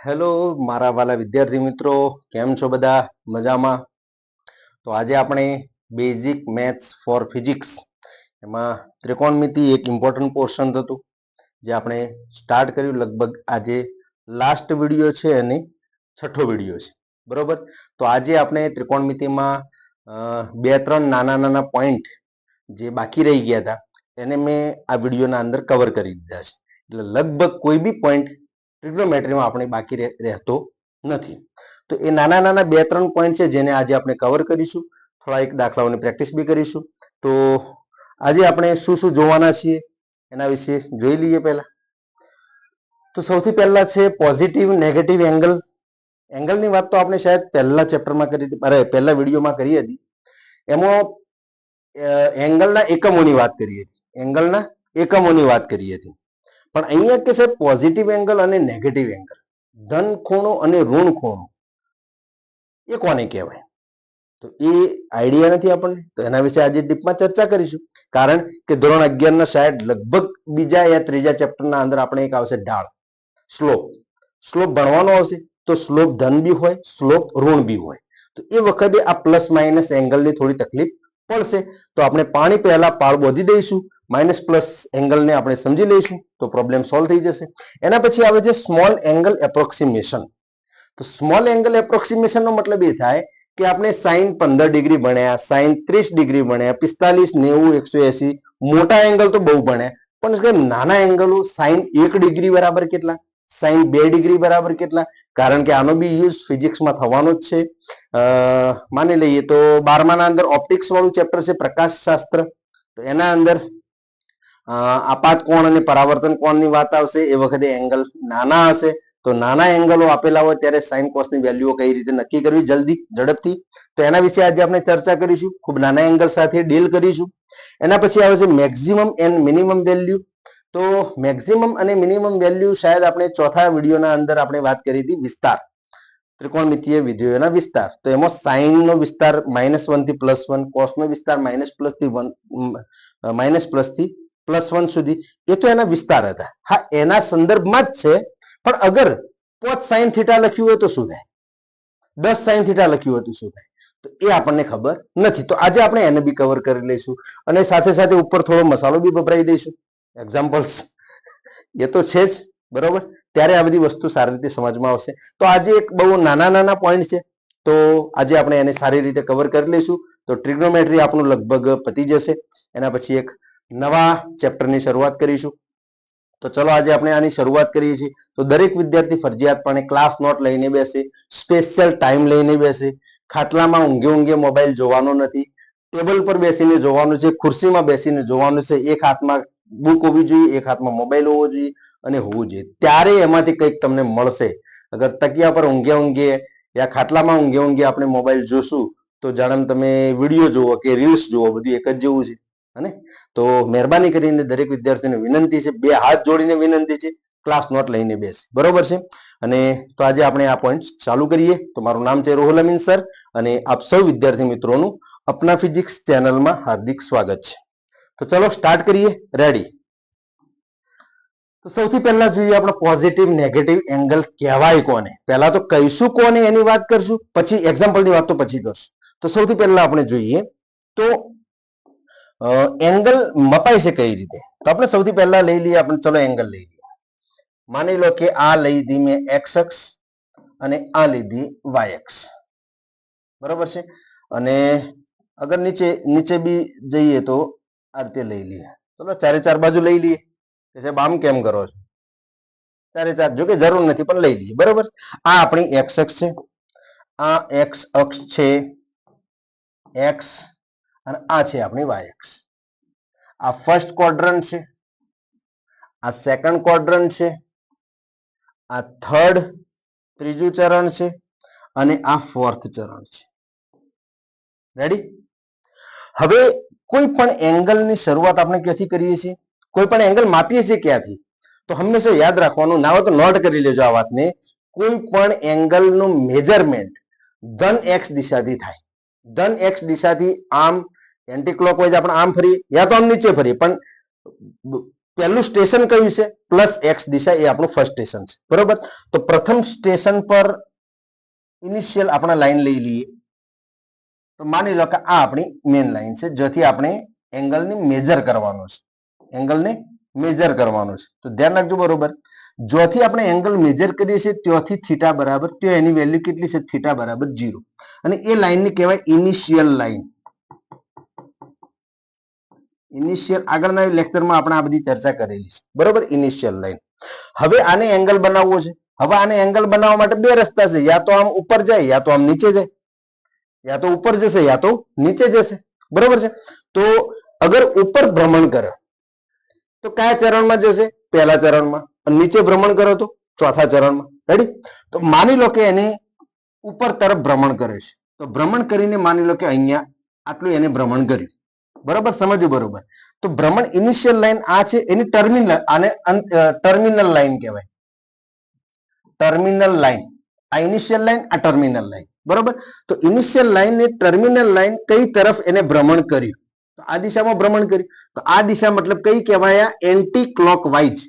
Hello મારા વાલા વિદ્યાર્થી મિત્રો, કેમ છો બધા? મજામાં? તો આજે આપણે બેઝિક મેથ્સ ફોર ફિઝિક્સ એમાં ત્રિકોણમિતિ એક ઇમ્પોર્ટન્ટ પોર્શન હતું જે આપણે સ્ટાર્ટ કર્યું. લગભગ આજે લાસ્ટ વિડીયો છે અને છઠ્ઠો વિડીયો છે, બરોબર? તો આજે આપણે ત્રિકોણમિતિમાં બે ત્રણ નાના નાના પોઈન્ટ જે બાકી રહી ગયા હતા એને મેં આ વિડીયોના અંદર કવર કરી દીધા છે. એટલે લગભગ કોઈ બી પોઈન્ટ ટ્રિગ્નોમેટ્રીમાં આપણે બાકી રહેતો નથી. તો એ નાના નાના બે ત્રણ પોઈન્ટ છે જેને આજે આપણે કવર કરીશું. થોડા એક દાખલાઓની પ્રેક્ટિસ બી કરીશું. તો આજે આપણે શું શું જોવાના છીએ એના વિશે જોઈ લઈએ. પહેલા તો સૌથી પહેલા છે પોઝિટિવ નેગેટિવ એંગલ. એંગલની વાત તો આપણે શાયદ પહેલા ચેપ્ટરમાં કરી હતી, અરે પહેલા વિડીયોમાં કરી હતી. એમાં એંગલના એકમોની વાત કરી હતી. એંગલના એકમોની વાત કરી હતી. પણ અહીંયા કે છે પોઝિટિવ એંગલ અને નેગેટિવ એંગલ, ધન ખૂણો અને ઋણ ખૂણો, એ કોને કહેવાય? તો એ આઈડિયા નથી આપણને. તો એના વિશે આજે ડીપમાં ચર્ચા કરીશું. કારણ કે ધોરણ 11 ના શાયદ લગભગ બીજા યા ત્રીજા ચેપ્ટરના અંદર આપણે એક આવશે ઢાળ, સ્લોપ. સ્લોપ ભણવાનો આવશે. તો સ્લોપ ધન બી હોય, સ્લોપ ઋણ બી હોય. તો એ વખતે આ પ્લસ માઇનસ એંગલની થોડી તકલીફ પડશે. તો આપણે પાણી પહેલા પાળ બોધી દઈશું, માઇનસ પ્લસ એંગલને આપણે સમજી લઈશું તો પ્રોબ્લેમ સોલ્વ થઈ જશે. એના પછી આવે છે સ્મોલ એંગલ એપ્રોક્સિમેશન. તો સ્મોલ એંગલ એપ્રોક્સિમેશન નો મતલબ એ થાય કે આપણે સાઈન 15 ડિગ્રી ભણ્યા, સાઈન 30 ડિગ્રી ભણ્યા, 45, 90, 180, મોટા એંગલ તો બહુ ભણ્યા, પણ નાના એંગલો સાઈન 1 ડિગ્રી બરાબર કેટલા, સાઈન 2 ડિગ્રી બરાબર કેટલા? કારણ કે આનો બી યુઝ ફિઝિક્સમાં થવાનો જ છે. માની લઈએ તો 12માના અંદર ઓપ્ટિક્સ વાળું ચેપ્ટર છે પ્રકાશશાસ્ત્ર. તો એના અંદર આપાત કોણ અને પરાવર્તન કોણની વાત આવશે. એ વખતે એંગલ નાના હશે. તો નાના એંગલો આપેલા હોય ત્યારે સાઈન કોસની વેલ્યુઓ કઈ રીતે નક્કી કરવી ઝડપથી, તો એના વિશે આજે આપણે ચર્ચા કરીશું. ખૂબ નાના એંગલ સાથે ડીલ કરીશું. એના પછી આવે છે મેક્સિમમ એન્ડ મિનિમમ વેલ્યુ. તો મેક્સિમમ અને મિનિમમ વેલ્યુ શાયદ આપણે ચોથા વિડીયોના અંદર આપણે વાત કરી હતી, વિસ્તાર, ત્રિકોણમિતિય વિધેયોના વિસ્તાર. તો એમાં સાઈન નો વિસ્તાર -1 થી +1, કોસ નો વિસ્તાર -પ્લસ થી +1 સુધી, એ તો એના વિસ્તાર હતા. હા, એના સંદર્ભમાં જ છે. પણ અગર 5 સાઈન થીટા લખ્યું હોય તો શું થાય, 10 સાઈન થીટા લખ્યું હોય તો શું થાય, તો એ આપણને ખબર નથી. તો આજે આપણે એને બી કવર કરી લઈશું અને સાથે સાથે ઉપર થોડો મસાલો બી વપરાઈ દઈશું. એક્ઝામ્પલ્સ એ તો છે જ, બરોબર? ત્યારે આ બધી વસ્તુ સારી રીતે સમજમાં આવશે. તો આજે એક બહુ નાના નાના પોઈન્ટ છે, તો આજે આપણે એને સારી રીતે કવર કરી લઈશું. તો ટ્રિગ્નોમેટ્રી આપણું લગભગ પતી જશે. એના પછી એક નવા ચેપ્ટરની શરૂઆત કરીશું. તો ચલો આજે આપણે આની શરૂઆત કરીએ છીએ. તો દરેક વિદ્યાર્થી ફરજિયાતપણે ક્લાસ નોટ લઈને બેસે, સ્પેશિયલ ટાઈમ લઈને બેસે. ખાટલામાં ઊંઘે ઊંઘે મોબાઈલ જોવાનો નથી, ટેબલ પર બેસીને જોવાનું છે, ખુરશીમાં બેસીને જોવાનું છે. એક હાથમાં બુક હોવી જોઈએ, એક હાથમાં મોબાઈલ હોવો જોઈએ અને હોવું જોઈએ. ત્યારે એમાંથી કંઈક તમને મળશે. અગર તકિયા પર ઊંઘે ઊંઘે યા ખાટલામાં ઊંઘે ઊંઘે આપણે મોબાઈલ જોશું તો જાણે તમે વિડીયો જુઓ કે રીલ્સ જુઓ, બધું એક જ જેવું છે. અને તો મહેરબાની કરીને દરેક વિદ્યાર્થીને વિનંતી છે, બે હાથ જોડીને વિનંતી છે, ક્લાસ નોટ લઈને બેસે, બરોબર છે? અને તો આજે આપણે આ પોઈન્ટ ચાલુ કરીએ. તો મારું નામ છે રોહલ અમીન સર અને આપ સૌ વિદ્યાર્થી મિત્રોનું અપના ફિઝિક્સ ચેનલમાં હાર્દિક સ્વાગત છે. તો ચલો સ્ટાર્ટ કરીએ. રેડી? તો સૌથી પહેલા જોઈએ આપણે પોઝિટિવ નેગેટિવ એંગલ કહેવાય કોને. પહેલા તો કહીશું કોને એની વાત કરશું, પછી એક્ઝામ્પલની વાત તો પછી કરશું. તો સૌથી પહેલા આપણે જોઈએ તો એંગલ મપાય છે કઈ રીતે. તો આપણે સૌથી પહેલા લઈ લઈએ, આપણે ચલો એંગલ લઈ લઈએ. માની લો કે આ લઈ દી મેં એક્સ અક્ષ અને આ લીધી વાય અક્ષ, બરોબર છે? અને અગર નીચે બી જઈએ તો આ રીતે લઈ લઈએ. ચલો ચારે ચાર બાજુ લઈ લઈએ. કે સાહેબ આમ કેમ કરો છો? ચારે ચાર, જો કે જરૂર નથી પણ લઈ લઈએ, બરોબર? આ આપણી એક્સ અક્ષ છે, આ એક્સ અક્ષ છે એક્સ, અને આ છે આપણી વાય અક્ષ. આ ફર્સ્ટ ક્વોડ્રન્ટ છે, આ સેકન્ડ ક્વોડ્રન્ટ છે, આ થર્ડ ત્રીજું ચરણ છે, અને આ ફોર્થ ચરણ છે. રેડી? હવે કોઈ પણ એંગલની શરૂઆત આપણે ક્યાંથી કરીએ છીએ? કોઈ પણ એંગલ માપીએ છીએ ક્યાંથી? તો હંમેશા યાદ રાખવાનું, ના હોય તો નોટ કરી લેજો આ વાતને. કોઈ પણ એંગલનું મેજરમેન્ટ ધન એક્સ દિશાથી થાય. ધન એક્સ દિશાથી આમ એન્ટી ક્લોકવાઇઝ આપણે આમ ફરીએ યા તો આમ નીચે ફરીએ, પણ પહેલું સ્ટેશન કયું છે? પ્લસ એક્સ દિશા, એ આપણું ફર્સ્ટ સ્ટેશન છે. બરોબર. તો પ્રથમ સ્ટેશન પર ઇનિશિયલ આપણે લાઈન લઈ લઈએ. તો માની લો કે આ આપણી મેન લાઈન છે, જેથી આપણે એંગલને મેજર કરવાનો છે. એંગલને મેજર કરવાનો છે. તો ધ્યાન રાખજો. બરોબર. જ્યાંથી આપણે એંગલ મેજર કરીએ છીએ ત્યાંથી થીટા બરાબર, ત્યાં એની વેલ્યુ કેટલી છે? થીટા બરાબર 0. અને એ લાઈનને કહેવાય ઇનિશિયલ લાઈન. ઇનિશિયલ આગળના લેક્ચરમાં આપણે આ બધી ચર્ચા કરેલી છે. બરોબર. Initial line. હવે આને એંગલ બનાવવો છે. હવે આને એંગલ બનાવવા માટે બે રસ્તા છે, યા તો આમ ઉપર જાય, યા તો આમ નીચે જાય. યા તો ઉપર જશે, યા તો નીચે જશે. બરોબર છે. તો અગર ઉપર ભ્રમણ કરે તો કયા ચરણમાં જશે? પહેલા ચરણમાં. અને નીચે ભ્રમણ કરો તો ચોથા ચરણમાં. રેડી? તો માની લો કે એને ઉપર તરફ ભ્રમણ કરે છે. તો ભ્રમણ કરીને માની લો કે અહીંયા આટલું એને ભ્રમણ કર્યું. બરાબર? સમજો. બરોબર. તો ભ્રમણ ઇનિશિયલ લાઈન આ છે, એની ટર્મિનલ, આને ટર્મિનલ લાઈન કહેવાય. Terminal line. આ ઇનિશિયલ લાઈન, આ ટર્મિનલ લાઈન. બરોબર. તો ઇનિશિયલ લાઈન ને ટર્મિનલ લાઈન કઈ તરફ એને ભ્રમણ કર્યું? તો આ દિશામાં ભ્રમણ કર્યું. તો આ દિશા મતલબ કઈ કહેવાય? Anti clockwise.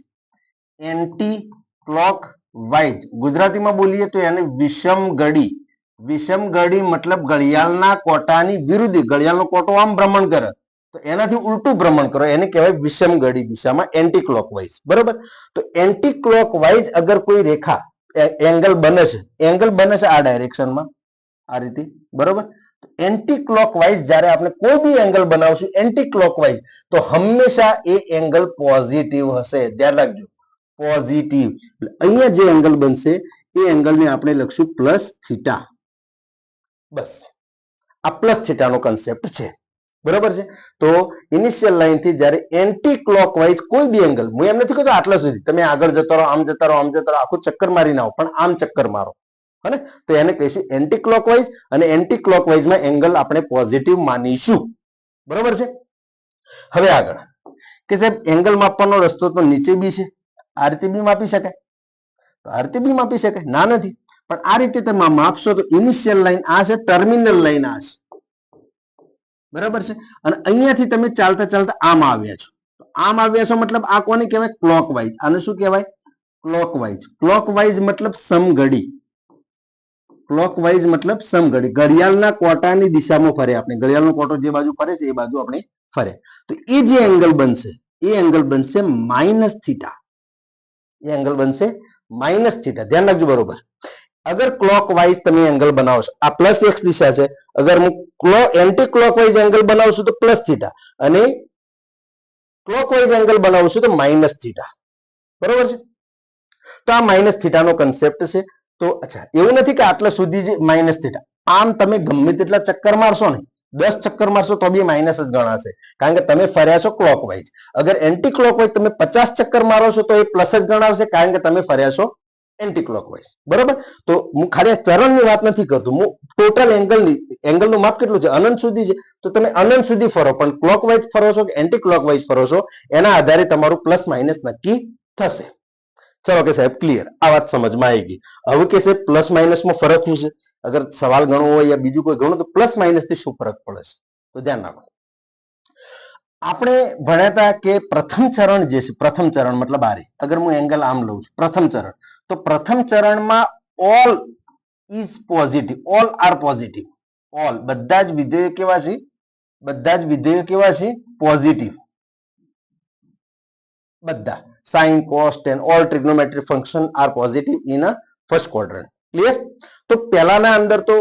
એન્ટી ક્લોકવાઇઝ ગુજરાતીમાં બોલીએ તો એને વિષમ ઘડી. વિષમ ઘડી મતલબ ઘડિયાળના કોટાની વિરુદ્ધ. ઘડિયાળનો કોટો આમ ભ્રમણ કરે તો એનાથી ઉલટું ભ્રમણ કરો, એને કહેવાય વિષમ ઘડી દિશામાં, એન્ટી ક્લોકવાઇઝ. બરોબર. તો એન્ટી ક્લોકવાઇઝ અગર કોઈ રેખા એંગલ બને છે, એંગલ બને છે આ ડાયરેક્શનમાં, આ રીતે. બરોબર. એન્ટી ક્લોકવાઇઝ જ્યારે આપણે કોઈ બી એંગલ બનાવશું એન્ટી ક્લોકવાઇઝ, તો હંમેશા એ એંગલ પોઝિટિવ હશે. ધ્યાન રાખજો, પોઝિટિવ. અહીંયા જે એંગલ બનશે એ એંગલને આપણે લખશું પ્લસ થીટા. બસ, આ પ્લસ થીટાનો કન્સેપ્ટ છે. બરોબર છે. તો ઇનિશિયલ લાઈન થી જ્યારે એન્ટી ક્લોકવાઇઝ કોઈ બી એંગલ, હું એમ નથી કહેતો આટલા સુધી તમે આગળ જતો રહો, આમ જતા રહો, આમ જતા રહો, આખું ચક્કર મારી ના આવો, પણ આમ ચક્કર મારો, હે, તો એને કહીશું એન્ટી ક્લોકવાઇઝ. અને એન્ટી ક્લોકવાઇઝમાં એંગલ આપણે પોઝિટિવ માનીશું. બરોબર છે. હવે આગળ કે સાહેબ એંગલ માપવાનો રસ્તો તો નીચે બી છે, આ રીતે બી માપી શકાય. તો આ રીતે બી માપી શકાય, ના નથી. પણ આ રીતે તમે માપશો તો ઇનિશિયલ લાઈન આ છે, ટર્મિનલ લાઈન આ છે. બરાબર છે. અને અહીંયાથી તમે ચાલતા ચાલતા આમ આવ્યા છો. આમ આવ્યા છો મતલબ આ કોને કહેવાય? ક્લોકવાઇઝ. આને શું કહેવાય? ક્લોકવાઇઝ. ક્લોકવાઇઝ મતલબ સમઘડી. ક્લોકવાઇઝ મતલબ સમઘડી. ઘડિયાળના કોટાની દિશામાં ફરે. આપણે ઘડિયાળનો કોટો જે બાજુ ફરે છે એ બાજુ આપણે ફરે. તો એ જે એંગલ બનશે એ એંગલ બનશે માઇનસ થીટા. એ એંગલ બનશે માઇનસ થીટા. ધ્યાન રાખજો. બરોબર. અગર ક્લોકવાઇઝ તમે એંગલ બનાવો છો, આ પ્લસ એક્સ દિશા છે, અગર હું એન્ટી ક્લોકવાઇઝ એંગલ બનાવું છું તો પ્લસ થીટા, અને ક્લોકવાઇઝ એંગલ બનાવું છું તો માઇનસ થીટા. બરોબર છે. તો આ માઇનસ થીટાનો કન્સેપ્ટ છે. તો અચ્છા, એવું નથી કે આટલા સુધી જ માઇનસ થીટા. આમ તમે ગમે તેટલા ચક્કર મારશો ને, 10 ચક્કર મારશો તો બી માઇનસ જ ગણાશે, કારણ કે તમે ફર્યા છો ક્લોકવાઇઝ. અગર એન્ટી ક્લોકવાઇઝ તમે 50 ચક્કર મારો છો તો એ પ્લસ જ ગણાવશે, કારણ કે તમે ફર્યા છો એન્ટી ક્લોકવાઇઝ. બરોબર. તો હું ખાલી ચરણની વાત નથી કરતો, હું ટોટલ એંગલનું માપ કેટલું છે? અનંત સુધી છે. તો તમે અનંત સુધી ફરો, પણ ક્લોકવાઇઝ ફરો છો કે એન્ટી ક્લોકવાઇઝ ફરો છો એના આધારે તમારું પ્લસ માઇનસ નક્કી થશે. ચલો કે સાહેબ ક્લિયર, આ વાત સમજમાં આવી ગઈ. હવે કે સાહેબ પ્લસ માઇનસમાં ફરક શું છે? અગર સવાલ ગણવો હોય યા બીજું કોઈ ગણો તો પ્લસ માઇનસ થી શું ફરક પડે છે? તો ધ્યાન રાખો. આપણે ભણ્યા હતા કે પ્રથમ ચરણ જે છે, પ્રથમ ચરણ મતલબ આ અગર હું એંગલ આમ લઉં છું, પ્રથમ ચરણ, તો પ્રથમ ચરણમાં all is positive, all are positive. All બધા જ વિધેયો કેવા છે? બધા જ વિધેયો કેવા છે? પોઝિટિવ. બધા sin cos tan all trigonometric function are positive in a first quadrant. Clear? તો પહેલાના અંદર તો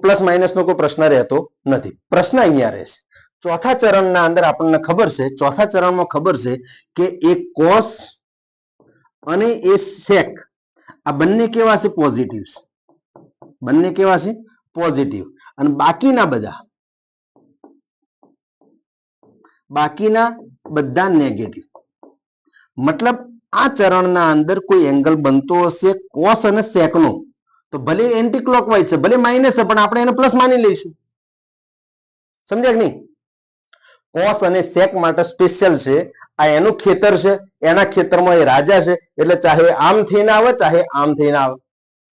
પ્લસ માઇનસ નો કોઈ પ્રશ્ન રહેતો નથી. પ્રશ્ન અહીંયા રહેશે ચોથા ચરણના અંદર. આપણને ખબર છે ચોથા ચરણમાં ખબર છે કે એ cos અને એ sec આ બંને કેવા છે? પોઝિટિવ. બંને કેવા છે? પોઝિટિવ. અને બાકીના બધા નેગેટિવ. મતલબ આ ચરણના અંદર કોઈ એંગલ બનતો હશે કોસ અને સેક નો, તો ભલે એન્ટી ક્લોકવાઇઝ છે, ભલે માઇનસ છે, પણ આપણે એને પ્લસ માની લઈશું. સમજ્યા કે નહીં? કોસ અને સેક માટે સ્પેશિયલ છે. આ એનું ખેતર છે, એના ખેતરમાં એ રાજા છે, એટલે ચાહે આમ થઈને આવે ચાહે આમ થઈને આવે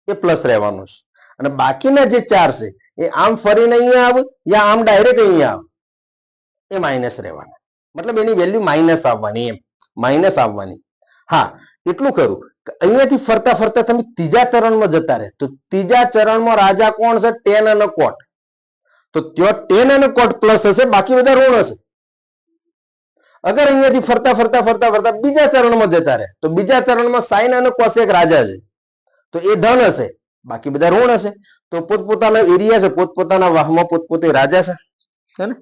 એ પ્લસ રહેવાનું છે. અને બાકીના જે 4 છે એ આમ ફરીને અહીંયા આવે યા આમ ડાયરેક્ટ અહીંયા આવે એ માઇનસ રહેવાના. મતલબ એની વેલ્યુ માઇનસ આવવાની એમ. માઇનસ આવવાની. હા, એટલું કરું કે અહીંયાથી ફરતા ફરતા તમે ત્રીજા ચરણમાં જતા રહે તો ત્રીજા ચરણમાં રાજા કોણ છે? ટેન અને કોટ. તો ત્યાં ટેન અને કોટ પ્લસ હશે, બાકી બધા ઋણ હશે. અગર અહીંયાથી ફરતા ફરતા ફરતા ફરતા બીજા ચરણમાં જતા રહે તો બીજા ચરણમાં સાઇન અને કોસેક રાજા છે, તો એ ધન હશે, બાકી બધા ઋણ હશે. તો પોતપોતાના એરિયા છે, પોતપોતાના વાહમાં પોતપોતે રાજા છે, હે ને?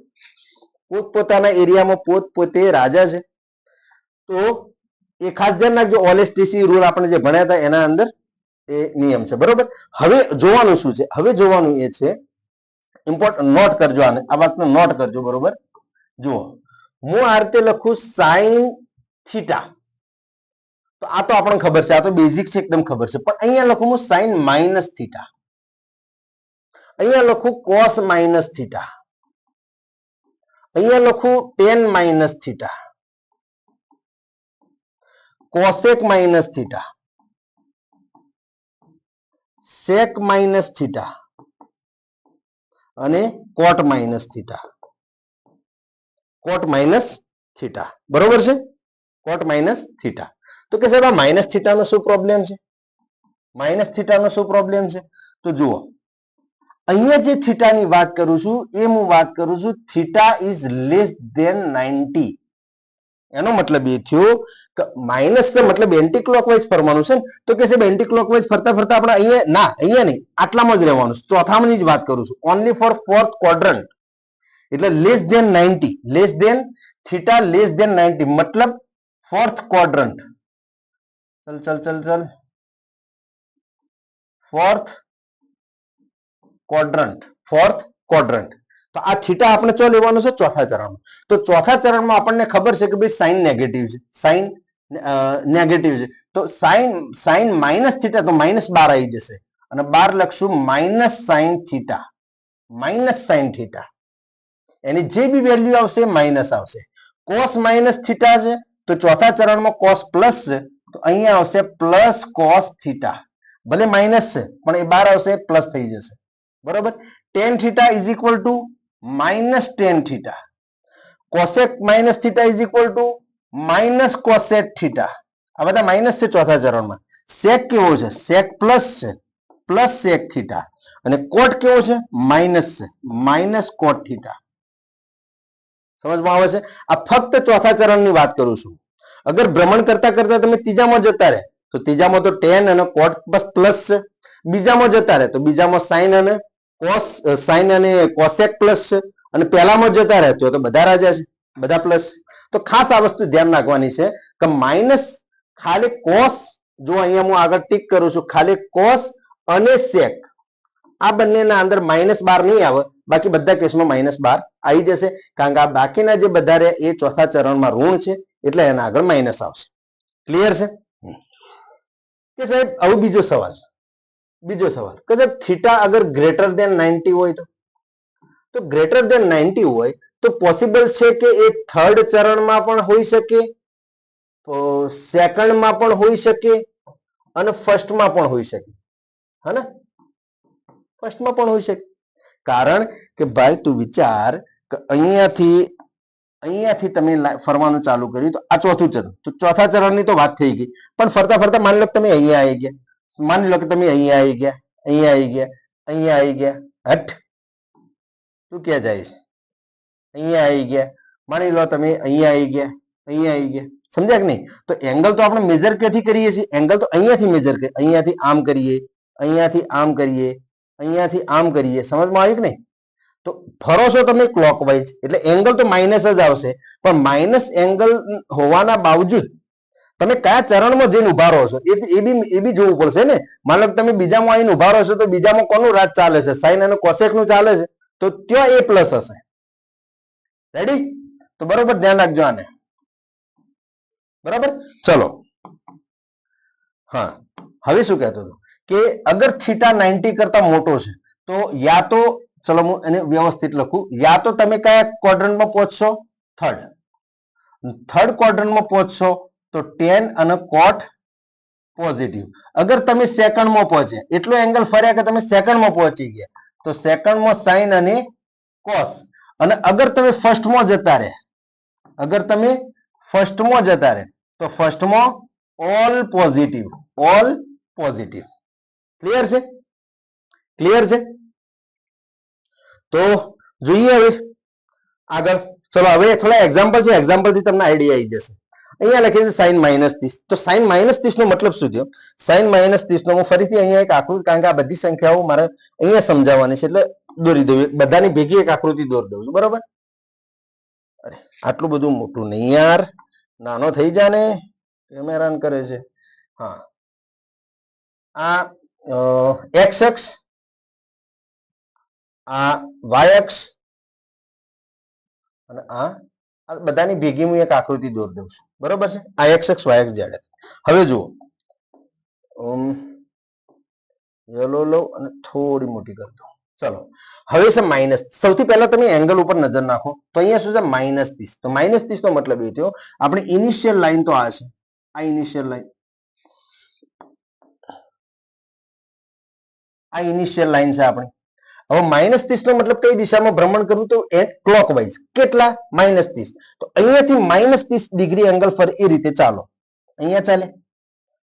પોતપોતાના એરિયામાં પોતપોતે રાજા છે. તો એ ખાસ ધ્યાન રાખજો, ઓલેસ્ટીસી રૂલ આપણે જે ભણ્યા હતા એના અંદર એ નિયમ છે, બરોબર. હવે જોવાનું શું છે? હવે જોવાનું એ છે, ઇમ્પોર્ટન્ટ નોટ કરજો આને, આ વાતને નોટ કરજો, બરોબર. જુઓ, હું આ રીતે લખું સાઇન થીટા, તો આ તો આપણને ખબર છે, આ તો બેઝિક છે, એકદમ ખબર છે. પણ અહીંયા લખું હું સાઇન માઇનસ થીટા, અહીંયા લખું કોસ માઇનસ થીટા, અહીંયા લખું tan minus theta, cosec minus theta, sec minus theta અને cot minus theta. Cot minus theta, બરોબર છે? Cot minus theta. તો કે સાહેબ આ માઇનસ થીટાનો શું પ્રોબ્લેમ છે? માઇનસ થીટાનો શું પ્રોબ્લેમ છે? તો જુઓ, અહીંયા જે થીટાની વાત કરું છું એ હું વાત કરું છું થીટા ઇઝ લેસ ધેન 90. એનો મતલબ એ થયો કે માઇનસ છે મતલબ એન્ટી ક્લોકવાઇઝ ફરવાનું છે ને. તો કે સાહેબ એન્ટી ક્લોકવાઇઝ ફરતા ફરતા આપણે અહીંયા ના, અહીંયા નહીં, આટલામાં જ રહેવાનું છે, ચોથામાંની જ વાત કરું છું, ઓનલી ફોર ફોર્થ ક્વોડ્રન્ટ. એટલે less than 90, less than theta less than 90 મતલબ ફોર્થ ક્વોડ્રન્ટ. ચલ ચલ ચલ ચલ, ફોર્થ ક્વોડ્રન્ટ, ફોર્થ ક્વોડ્રન્ટ. તો આ થીટા આપણે ચો લેવાનું છે? ચોથા ચરણમાં. તો ચોથા ચરણમાં આપણને ખબર છે કે ભાઈ સાઇન નેગેટિવ છે, સાઇન નેગેટિવ છે. તો સાઇન માઇનસ થીટા, તો -12 આવી જશે અને 12 લખશું minus sine theta, minus sine theta. એની જે બી વેલ્યુ આવશે માઇનસ આવશે. કોસ માઇનસ થીટા છે તો ચોથા ચરણમાં કોસ પ્લસ છે, તો અહીંયા આવશે પ્લસ કોસ થીટા. ભલે માઇનસ છે પણ એ 12 આવશે, પ્લસ થઈ જશે, બરોબર. Ten theta is equal two minus ten theta, cosec minus theta is equal two minus cosec theta. આ બધા માઇનસ છે ચોથા ચરણમાં. સેક કેવો છે? સેક પ્લસ છે, પ્લસ સેક થીટા. અને કોટ કેવો છે? માઇનસ છે, માઇનસ કોટ થીટા. સમજમાં આવે છે? આ ફક્ત ચોથા ચરણની વાત કરું છું. અગર ભ્રમણ કરતા કરતા તમે ત્રીજામાં જતા રહે તો ત્રીજામાં તો ટેન અને કોટ પ્લસ છે. બીજામાં જતા રહે તો બીજામાં સાઇન અને કોસ, સાઇન અને કોસેક પ્લસ છે. અને પહેલામાં જતા રહે તો બધા રાજા છે, બધા પ્લસ. તો ખાસ આ વસ્તુ ધ્યાન રાખવાની છે કે માઇનસ ખાલી કોસ, જો અહીંયા હું આગળ ટીક કરું છું, ખાલી કોસ અને સેક આ બંનેના અંદર -12 નહીં આવે, બાકી બધા કેસમાં -12 આવી જશે. કારણ કે આ બાકીના જે બધા રહે એ ચોથા ચરણમાં ઋણ છે, એટલે એના આગળ માઇનસ આવશે. ક્લિયર છે? કે સાહેબ હવે બીજો સવાલ કે સાહેબ થીટા અગર ગ્રેટર ધેન 90 હોય તો ગ્રેટર ધેન 90 હોય તો પોસિબલ છે કે એ થર્ડ ચરણમાં પણ હોઈ શકે, સેકન્ડમાં પણ હોઈ શકે અને ફર્સ્ટમાં પણ હોઈ શકે, હે ને? ફર્સ્ટમાં પણ હોઈ શકે. કારણ કે ભાઈ તું વિચાર કે અહીંયાથી તમે ફરવાનું ચાલુ કર્યું તો આ ચોથું ચરણ, તો ચોથા ચરણની તો વાત થઈ ગઈ. પણ ફરતા ફરતા માની લો કે તમે અહીંયા આવી ગયા, માની લો કે તમે અહીંયા આવી ગયા, અહીંયા આવી ગયા, અહીંયા આવી ગયા, હટ તું ક્યાં જાય છે? અહીંયા આવી ગયા, માની લો તમે અહીંયા આવી ગયા, અહીંયા આવી ગયા. સમજ્યા કે નહીં? તો એંગલ તો આપણે મેજર ક્યાંથી કરીએ છીએ? એંગલ તો અહીંયાથી મેજર કરીએ, અહીંયાથી આમ કરીએ, અહીંયાથી આમ કરીએ, અહીંયાથી આમ કરીએ. સમજમાં આવી કે નહીં? તો ફરો છો તમે ક્લોકવાઇઝ એટલે એંગલ તો માઇનસ જ આવશે, પણ માઇનસ એંગલ હોવાના બાવજૂદ તમે કયા ચરણમાં જઈને ઉભા રહો છો એ બી જોવું પડશે ને. માનો કે તમે બીજામાં આવીને ઉભા રહો છો તો બીજામાં કોનું રાજ ચાલે છે? સાઇન અને કોસેક નું ચાલે છે, તો ત્યાં એ પ્લસ હશે. રેડી? તો બરોબર ધ્યાન રાખજો આને, બરાબર. ચલો, હા, હવે શું કહેતો હતો કે અગર થીટા 90 કરતા મોટો છે તો યા તો, ચલો હું એને વ્યવસ્થિત લખું, યા તો તમે કયા ક્વોડ્રન્ટમાં પહોંચશો? થર્ડ ક્વોડ્રન્ટમાં પહોંચશો તો ટેન અને કોટ પોઝિટિવ. અગર તમે સેકન્ડમાં પહોંચ્યા, એટલો એંગલ ફર્યા કે તમે સેકન્ડમાં પહોંચી ગયા, તો સેકન્ડમાં સાઇન અને કોસ. અને અગર તમે ફર્સ્ટમાં જતા રહે, અગર તમે ફર્સ્ટમાં જતા રહે તો ફર્સ્ટમાં all positive, all positive. Clear છે? ક્લિયર છે? તો જોઈએ હવે આગળ. ચલો હવે થોડા એક્ઝામ્પલ છે, એક્ઝામ્પલ થી તમને આઈડિયા આવી જશે. અહીંયા લખે છે સાઈન -30. તો સાઈન -30 નો મતલબ શું થયો? સાઈન -30 નો હું ફરીથી અહીંયા એક આકૃતિ, કારણ કે આ બધી સંખ્યાઓ મારે અહીંયા સમજાવવાની છે એટલે દોરી દઉં, બધાની ભેગી એક આકૃતિ દોરી દઉં છું. બરોબર? અરે આટલું બધું મોટું નહીં યાર, નાનો થઈ જા ને, કેમેરાન કરે છે. હા, આ એક્સ અક્ષ, આ વાય અક્ષ અને આ બધાની ભેગી હું એક આકૃતિ દોરી દઉં છું. બરોબર છે? આ એક્સ અક્ષ, વાય અક્ષ, ઝેડ અક્ષ. હવે જુઓ, યલો લો અને થોડી મોટી કરી દો. ચલો હવે છે માઇનસ. સૌથી પહેલા તમે એંગલ ઉપર નજર નાખો તો અહીંયા શું છે? -30. તો -30 નો મતલબ એ થયો આપણી ઇનિશિયલ લાઈન તો આ છે, આ ઇનિશિયલ લાઈન, આ ઇનિશિયલ લાઈન છે આપણી. હવે -30 નો મતલબ કઈ દિશામાં ભ્રમણ કરવું? તો ક્લોકવાઇઝ. કેટલા? -30. તો અહીંયાથી -30 ડિગ્રી એંગલ ફરે એ રીતે ચાલો. અહીંયા ચાલે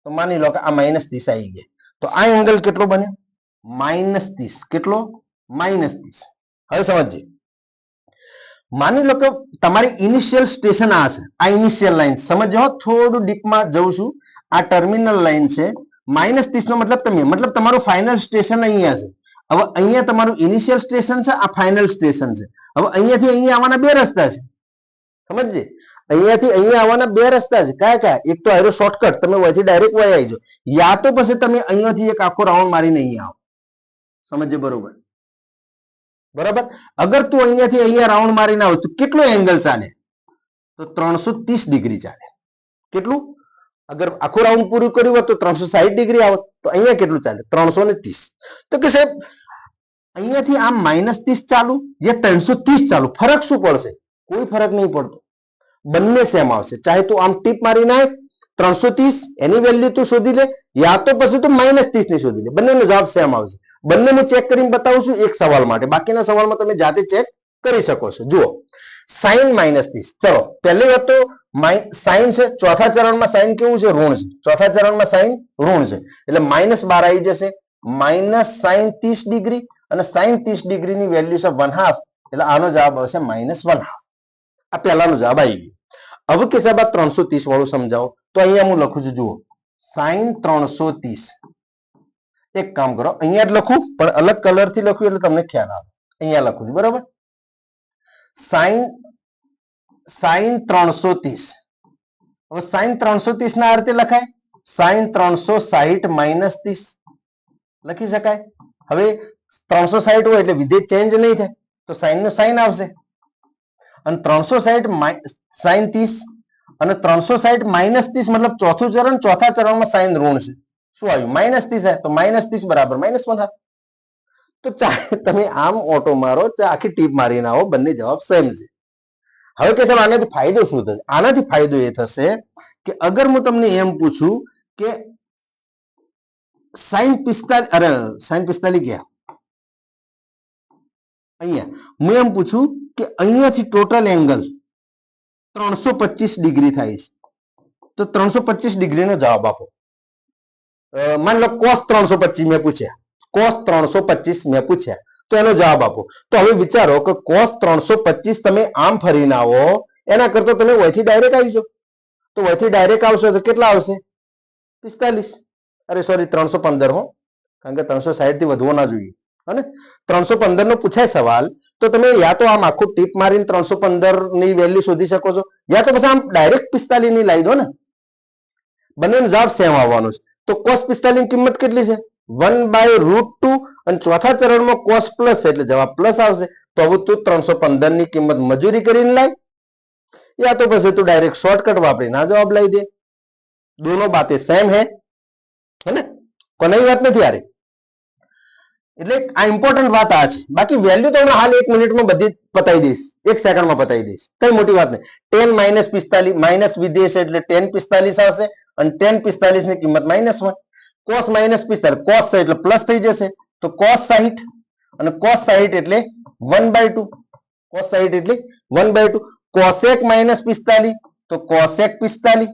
તો માની લો કે આ -30 આવી ગયા. તો આ એંગલ કેટલો બન્યો? -30. કેટલો? -30. હવે સમજીએ. માની લો કે તમારી ઇનિશિયલ સ્ટેશન આ છે, આ ઇનિશિયલ લાઈન. સમજો, થોડું ડીપમાં જઉં છું. આ ટર્મિનલ લાઈન છે. -30 નો મતલબ મતલબ તમારું ફાઇનલ સ્ટેશન અહીંયા છે. હવે અહીંયા તમારું ઇનિશિયલ સ્ટેશન છે, આ ફાઇનલ સ્ટેશન છે. હવે અહીંયાથી અહીંયા આવવાના બે રસ્તા છે. સમજે? અહીંયાથી અહીંયા આવવાના બે રસ્તા છે. કયા કયા? એક તો આયરો શોર્ટકટ, તમે અહીંથી ડાયરેક્ટ વહી આવી જાઓ, યા તો પછી તમે અહીંયાથી એક આખો રાઉન્ડ મારીને અહીંયા આવો. સમજે? બરોબર? બરાબર. અગર તું અહીંયાથી અહીંયા રાઉન્ડ મારીને આવો તો કેટલો એંગલ ચાલે? તો 330 ડિગ્રી ચાલે. કેટલું? અગર આખું રાઉન્ડ પૂરું કર્યું હોત તો 360 ડિગ્રી આવત. તો અહીંયા કેટલું ચાલે? 330. તો કે સાહેબ અહીંયાથી આમ -30 ચાલુ યા 330 ચાલુ, ફરક શું પડશે? કોઈ ફરક નહીં પડતો, બંને સેમ આવશે. ચાહે તું આમ ટીપ મારી નાખ 330 એની વેલ્યુ તું શોધી લે, યા તો પછી તું -30 ની શોધી લે, બંનેનો જવાબ સેમ આવશે. બંને હું ચેક કરીને બતાવું છું એક સવાલ માટે, બાકીના સવાલમાં તમે જાતે ચેક કરી શકો છો. જુઓ, સાઈન -30. ચલો પહેલી વાત તો સાઈન છે, ચોથા ચરણમાં સાઈન કેવું છે? ઋણ છે. ચોથા ચરણમાં સાઈન ઋણ છે એટલે -12 આવી જશે. -sin 30 ડિગ્રી અને sin 30 ડિગ્રીની વેલ્યુ છે 1/2, એટલે આનો જવાબ આવશે -1/2. આ પહેલાનો જવાબ આવી ગયો. હવે કે સાહેબ આ 330 વાળું સમજાવો. તો અહીંયા હું લખું છું, જુઓ, sin 330. એક કામ કરો, અહીંયા જ લખું પણ અલગ કલર થી લખું એટલે તમને ખ્યાલ આવે. અહીંયા લખું છું. બરાબર? sin 330. હવે sin 330 ના અર્થે લખાય sin 360 - 30 લખી શકાય. હવે 360 હોય એટલે વિધેય ચેન્જ નહીં થાય, તો સાઈન નો સાઈન આવશે. અને 360 sin 30 અને 360 - 30 મતલબ ચોથું ચરણ, ચોથા ચરણમાં સાઈન ઋણ છે. શું આવ્યું? -30 તો -30 બરાબર -1/2. તો ચાહે તમે આમ ઓટો મારો, ચાહે આખી ટીપ મારીને આવો, બંને જવાબ સેમ છે. હવે કે સાહેબ આનાથી ફાયદો શું થશે? આનાથી ફાયદો એ થશે કે અગર હું તમને એમ પૂછું કે sin 45 ગયા અહીંયા, હું એમ પૂછું કે અહીંયાથી ટોટલ એંગલ 325 ડિગ્રી થાય છે, તો 325 ડિગ્રીનો જવાબ આપો. માની લો cos 325 મેં પૂછ્યા, cos 325 મેં પૂછ્યા, તો એનો જવાબ આપો. તો હવે વિચારો કે cos 325 તમે આમ ફરીને આવો એના કરતા તમે વહીથી ડાયરેક્ટ આવી જાઓ. તો વહીથી ડાયરેક્ટ આવશો તો કેટલા આવશે? 45. અરે સોરી 315 હો, કારણ કે 360 થી વધવો ના જોઈએ. અને 315 નો પૂછાય સવાલ તો તમે યા તો આમ આખું ટીપ મારીને 315 ની વેલ્યુ શોધી શકો છો, યા તો પછી આમ ડાયરેક્ટ 45 ની લાવી દો ને. બંનેનો જવાબ સેમ આવવાનો છે. તો cos 45 ની કિંમત કેટલી છે? 1/√2 અને ચોથા ચરણમાં cos પ્લસ છે એટલે જવાબ પ્લસ આવશે. તો હવે તું 315 ની કિંમત મજૂરી કરીને લાય, યા તો પછી તું ડાયરેક્ટ શોર્ટકટ વાપરીને આ જવાબ લઈ દે. દોનો બાतें સેમ હે ને? કોની વાત નથી યાર. એટલે આ ઇમ્પોર્ટન્ટ વાત આ છે. બાકી વેલ્યુ તો હાલ 1 મિનિટમાં બધી પતાવી દઈશ, 1 સેકન્ડમાં પતાવી દઈશ, કઈ મોટી વાત નહીં. 10 - 45 માઇનસ વિધેય છે એટલે 10 45 આવશે અને 10 45 ની કિંમત -1. cos - 45 cos છે એટલે પ્લસ થઈ જશે, તો cos 60 અને cos 60 એટલે 1/2. cos 60 એટલે 1/2. cosec - 45 તો cosec 45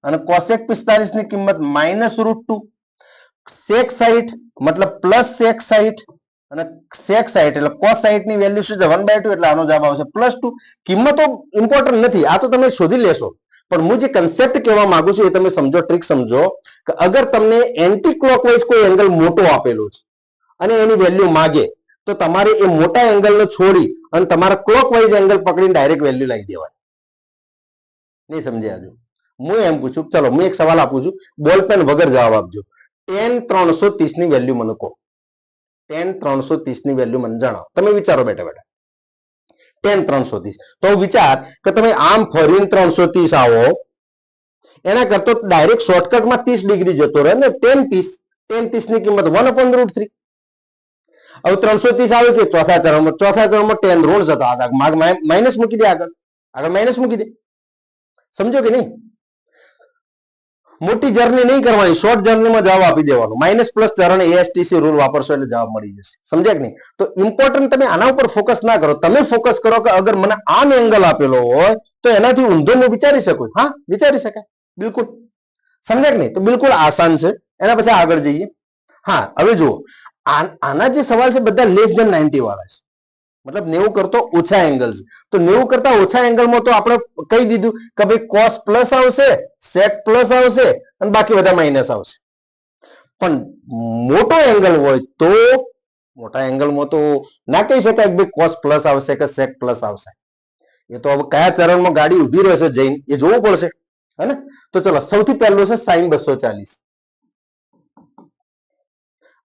અને કોસેક 45 ની કિંમત -√2, sec 60 મતલબ પ્લસ sec 60 અને sec 60 એટલે cos 60 ની વેલ્યુ શું છે 1/2 એટલે આનો જવાબ આવશે +2. કિંમતો ઇમ્પોર્ટન્ટ નથી, આ તો તમે શોધી લેશો, પણ હું જે કન્સેપ્ટ કહેવા માંગુ છું એ તમે સમજો, ટ્રીક સમજો કે અગર તમને એન્ટી ક્લોકવાઇઝ કોઈ એંગલ મોટો આપેલો છે અને એની વેલ્યુ માગે તો તમારે એ મોટા એંગલને છોડી અને તમારા ક્લોકવાઇઝ એંગલ પકડીને ડાયરેક્ટ વેલ્યુ લાવી દેવાની. નહીં સમજ્યા? હજુ હું એમ પૂછું, ચલો હું એક સવાલ આપું છું, બોલ પેન વગર જવાબ આપજો. tan 330 ની વેલ્યુ મને કહો. tan 330 ની વેલ્યુ મને જણાવો. તમે વિચારો બેઠા બેઠા. tan 330 તો વિચાર કે તમે આમ ફરીને 330 આવો, એના કરતા ડાયરેક્ટ શોર્ટકટમાં 30 ડિગ્રી જતો રહે ને. tan 30 ની કિંમત 1/√3. હવે 330 આવ્યું કે ચોથા ચરણમાં tan ઋણ જતો, માઇનસ મૂકી દે, આગળ માઇનસ મૂકી દે. સમજો કે નહીં? મોટી જર્ની નહીં કરવાની, શોર્ટ જર્નીમાં જવાબ આપી દેવાનો. માઇનસ પ્લસ ચરણ એએસટીસી રૂલ વાપરશો એટલે જવાબ મળી જશે. સમજ્યા કે નહીં? તો ઇમ્પોર્ટન્ટ તમે આના ઉપર ફોકસ ના કરો, તમે ફોકસ કરો કે અગર મને આમ એંગલ આપેલો હોય તો એનાથી ઊંધો હું વિચારી શકું. હા, વિચારી શકાય, બિલકુલ. સમજ્યા કે નહીં? તો બિલકુલ આસાન છે. એના પછી આગળ જઈએ. હા, હવે જુઓ, આના જે સવાલ છે બધા લેસ ધેન 90 વાળા છે, મતલબ 90 કરતો ઓછા એંગલ છે. તો 90 કરતા ઓછા એંગલમાં તો આપણે કહી દીધું કે ભાઈ cos પ્લસ આવશે, sec પ્લસ આવશે અને બાકી બધા માઇનસ આવશે. પણ મોટો એંગલ હોય તો મોટા એંગલમાં તો ના કહી શકાય કે ભાઈ cos પ્લસ આવશે કે sec પ્લસ આવશે. એ તો હવે કયા ચરણમાં ગાડી ઊભી રહેશે જઈને એ જોવું પડશે, હે ને? તો ચલો, સૌથી પહેલું છે sin 240.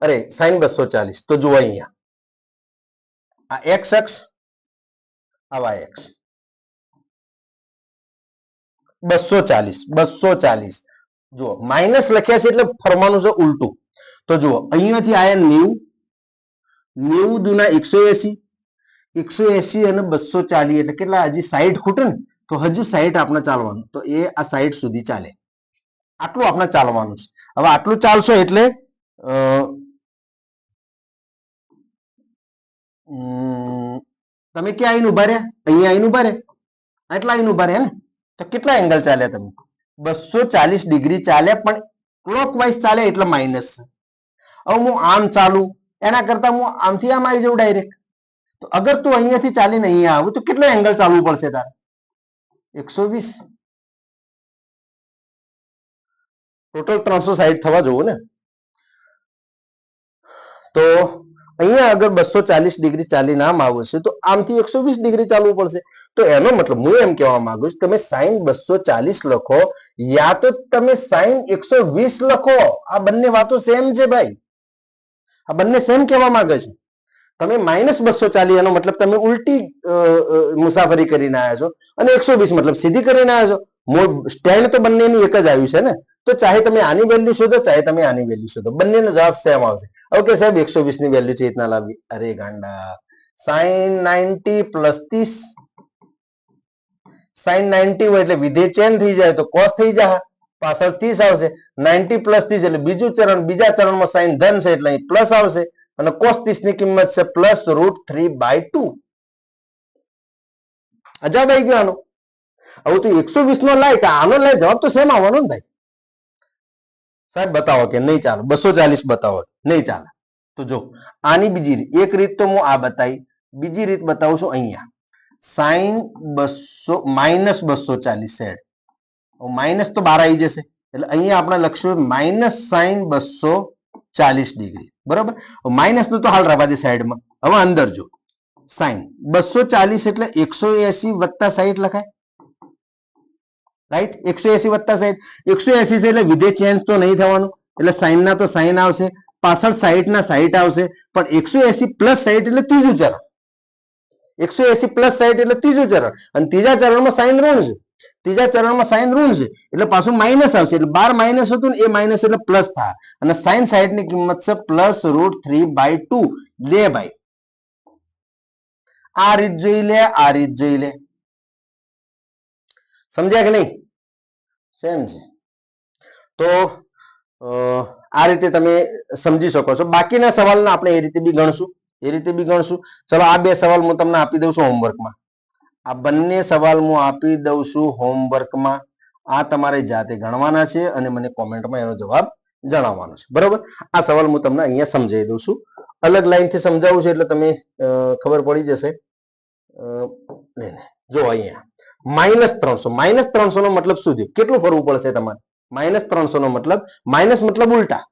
અરે sin 240 તો જુઓ અહીંયા, આ x અક્ષ, આ y અક્ષ. 240 જુઓ, માઇનસ લખ્યા છે એટલે ફરવાનું છે ઉલટું. તો જુઓ, અહીંયાથી આયા 90 દુના 180, 180 અને 240 એટલે કેટલા? હજી 60 ખૂટે ને, તો હજુ 60 આપણે ચાલવાનું. તો એ આ 60 સુધી ચાલે, આટલું આપણે ચાલવાનું છે. હવે આટલું ચાલશો એટલે તમે ક્યાં આવીને ઉભા રહ્યા? અહીંયા આવીને ઉભા રહ્યા, આટલા આવીને ઉભા રહ્યા ને. તો કેટલા એંગલ ચાલ્યા તમે? 240 ડિગ્રી ચાલ્યા, પણ ક્લોકવાઇઝ ચાલે એટલે માઇનસ છે. હવે હું આમ ચાલુ, એના કરતા હું આમથી આમ આવી જાઉં ડાયરેક્ટ. તો અગર તું અહીંયાથી ચાલીને અહીંયા આવું તો કેટલો એંગલ ચાલવું પડશે તારે? 120. ટોટલ 360 થવા જોવું ને. તો અહીંયા અગર 240 ડિગ્રી ચાલીને આમ આવશે તો આમથી 120 ડિગ્રી ચાલવું પડશે. તો એનો મતલબ હું એમ કહેવા માંગુ છું, તમે sin 240 લખો યા તો તમે sin 120 લખો. આ બંને વાતો સેમ છે ભાઈ, આ બંને સેમ કહેવા માંગે છે. તમે -240 એનો મતલબ તમે ઉલટી મુસાફરી કરીને આવ્યા છો, અને 120 મતલબ સીધી કરીને આવ્યા છો. સ્ટેન્ડ તો બંનેનું એક જ આવ્યું છે ને. તો ચાહે તમે આની વેલ્યુ શોધો, ચાહે તમે આની વેલ્યુ શોધો, બંનેનો જવાબ સેમ આવશે. ઓકે સાહેબ, 120 ની વેલ્યુ છે રીતના લાવવી. અરે ગાંડા, sin 90 + 30. sin 90 હોય એટલે વિધેય ચેન્જ થઈ જાય તો cos થઈ જાય, પાછળ 30 આવશે. 90 + 30 એટલે બીજું ચરણ, બીજા ચરણમાં sin ધન છે એટલે અહીં પ્લસ આવશે, અને cos 30 ની કિંમત છે +√3/2. અજાબ આવી ગયો આનો. હવે તું 120 નો લાય કે આનો લાય, જવાબ તો સેમ આવવાનો ને ભાઈ. સાહેબ બતાવો કે નહીં ચાલે, 240 બતાવો, નહીં ચાલે. તો જો આની બીજી રીત, એક રીત તો હું આ બતાવી, બીજી રીત બતાવું છું અહીંયા. sin 240 સેડ, માઇનસ તો બહાર આવી જશે એટલે અહીંયા આપણે લખશું -sin 240 ડિગ્રી. બરોબર, માઇનસ નું તો હાલ રવા દે સાઈડમાં. હવે અંદર જો, sin 240 એટલે 180 + 60 લખાય, રાઈટ? 180 + 60, 180 છે એટલે વિધેય ચેન્જ તો નહીં થવાનું, એટલે સાઈન ના તો સાઈન આવશે, પાછળ 60 ના 60 આવશે, પણ 180 + 60 એટલે ત્રીજું ચરણ. 180 + 60 એટલે ત્રીજું ચરણ, અને ત્રીજા ચરણમાં સાઈન ઋણ છે. ત્રીજા ચરણમાં સાઈન ઋણ છે એટલે પાછું માઇનસ આવશે, એટલે 12 માઇનસ હતું ને એ માઇનસ એટલે પ્લસ થાય, અને sin 60 ની કિંમત છે +√3/2. લે ભાઈ, આ રીત જોઈ લે, આ રીત જોઈ લે. સમજ્યા કે નહીં? સેમ છે. તો આ રીતે તમે સમજી શકો છો. બાકીના સવાલને આપણે એ રીતે બી ગણશું, એ રીતે બી ગણશું. ચલો, આ બે સવાલ હું તમને આપી દઉં છું હોમવર્કમાં. આ બંને સવાલ હું આપી દઉં છું હોમવર્કમાં, આ તમારે જાતે ગણવાના છે અને મને કોમેન્ટમાં એનો જવાબ જણાવવાનો છે. બરોબર, આ સવાલ હું તમને અહીંયા સમજાવી દઉં છું. અલગ લાઈનથી સમજાવું છું એટલે તમે ખબર પડી જશે. જો અહીંયા -300 નો મતલબ શું થયું? કેટલું ફરવું પડશે તમારે? -300 નો મતલબ, માઇનસ મતલબ ઉલટા,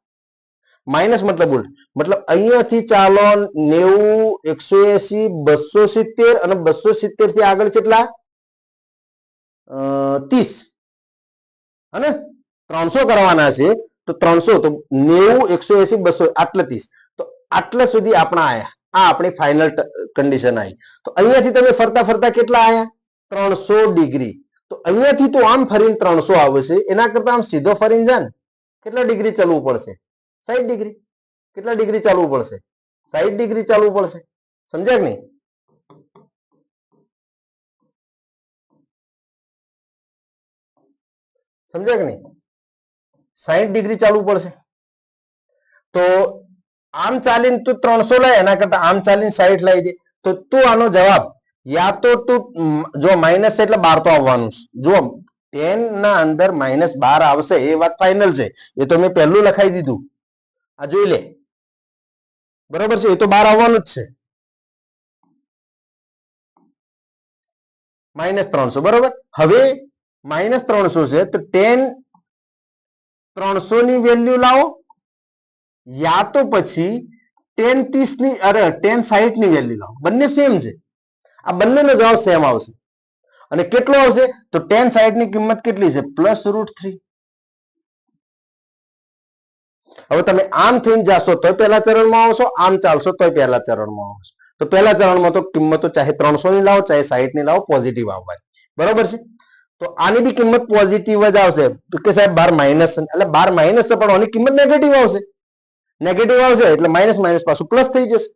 માઇનસ મતલબ ઉલટા, મતલબ અહીંયાથી ચાલો 90, 180, 270 અને 270 થી આગળ કેટલા? 30 અને 300 કરવાના છે તો 300 તો 90, 180, 200 આટલા 30, તો આટલા સુધી આપણા આયા. આ આપણી ફાઇનલ કન્ડિશન આવી. તો અહીંયાથી તમે ફરતા ફરતા કેટલા આયા? 300 ડિગ્રી. તો અહીંયાથી તો આમ ફરીને 300 આવશે, એના કરતા આમ સીધો ફરીને જા ને કેટલા ડિગ્રી ચાલવું પડશે? 60 ડિગ્રી. કેટલા ડિગ્રી ચાલવું પડશે? 60 ડિગ્રી ચાલવું પડશે. સમજ્યા કે નહીં? સમજ્યા કે નહીં? 60 ડિગ્રી ચાલવું પડશે. તો આમ ચાલીને તું 300 લાય, એના કરતા આમ ચાલીને 60 લાવી દે. તો તું આનો જવાબ યા તો તું જો માઇનસ એટલે 12 તો આવવાનું છે. જો 10 ના અંદર -12 આવશે એ વાત ફાઇનલ છે. એ તો મેં પહેલું લખાઈ દીધું. આ જોઈ લે. બરોબર છે, એ તો 12 આવવાનું જ છે. -300. બરોબર. હવે -300 છે તો 10 300 ની વેલ્યુ લાવો, યા તો પછી 10 30 ની, અરે 10 60 ની વેલ્યુ લાવો. બંને સેમ છે. આ બંનેનો જવાબ સેમ આવશે. અને કેટલો આવશે? તો 10 60 ની કિંમત કેટલી છે? +√3. હવે તમે આમ થઈને જાશો તો પહેલા ચરણમાં આવશો, આમ ચાલશો તો પહેલા ચરણમાં આવશો. તો પહેલા ચરણમાં તો કિંમતો ચાહે 300 ની લાવો, ચાહે 60 ની લાવો, પોઝિટિવ આવવાની. બરોબર છે. તો આની બી કિંમત પોઝિટિવ જ આવશે. તો કે સાહેબ 12 માઇનસ, એટલે 12 માઇનસ છે પણ આની કિંમત નેગેટિવ આવશે. નેગેટિવ આવશે એટલે માઇનસ માઇનસ પાછું પ્લસ થઈ જશે.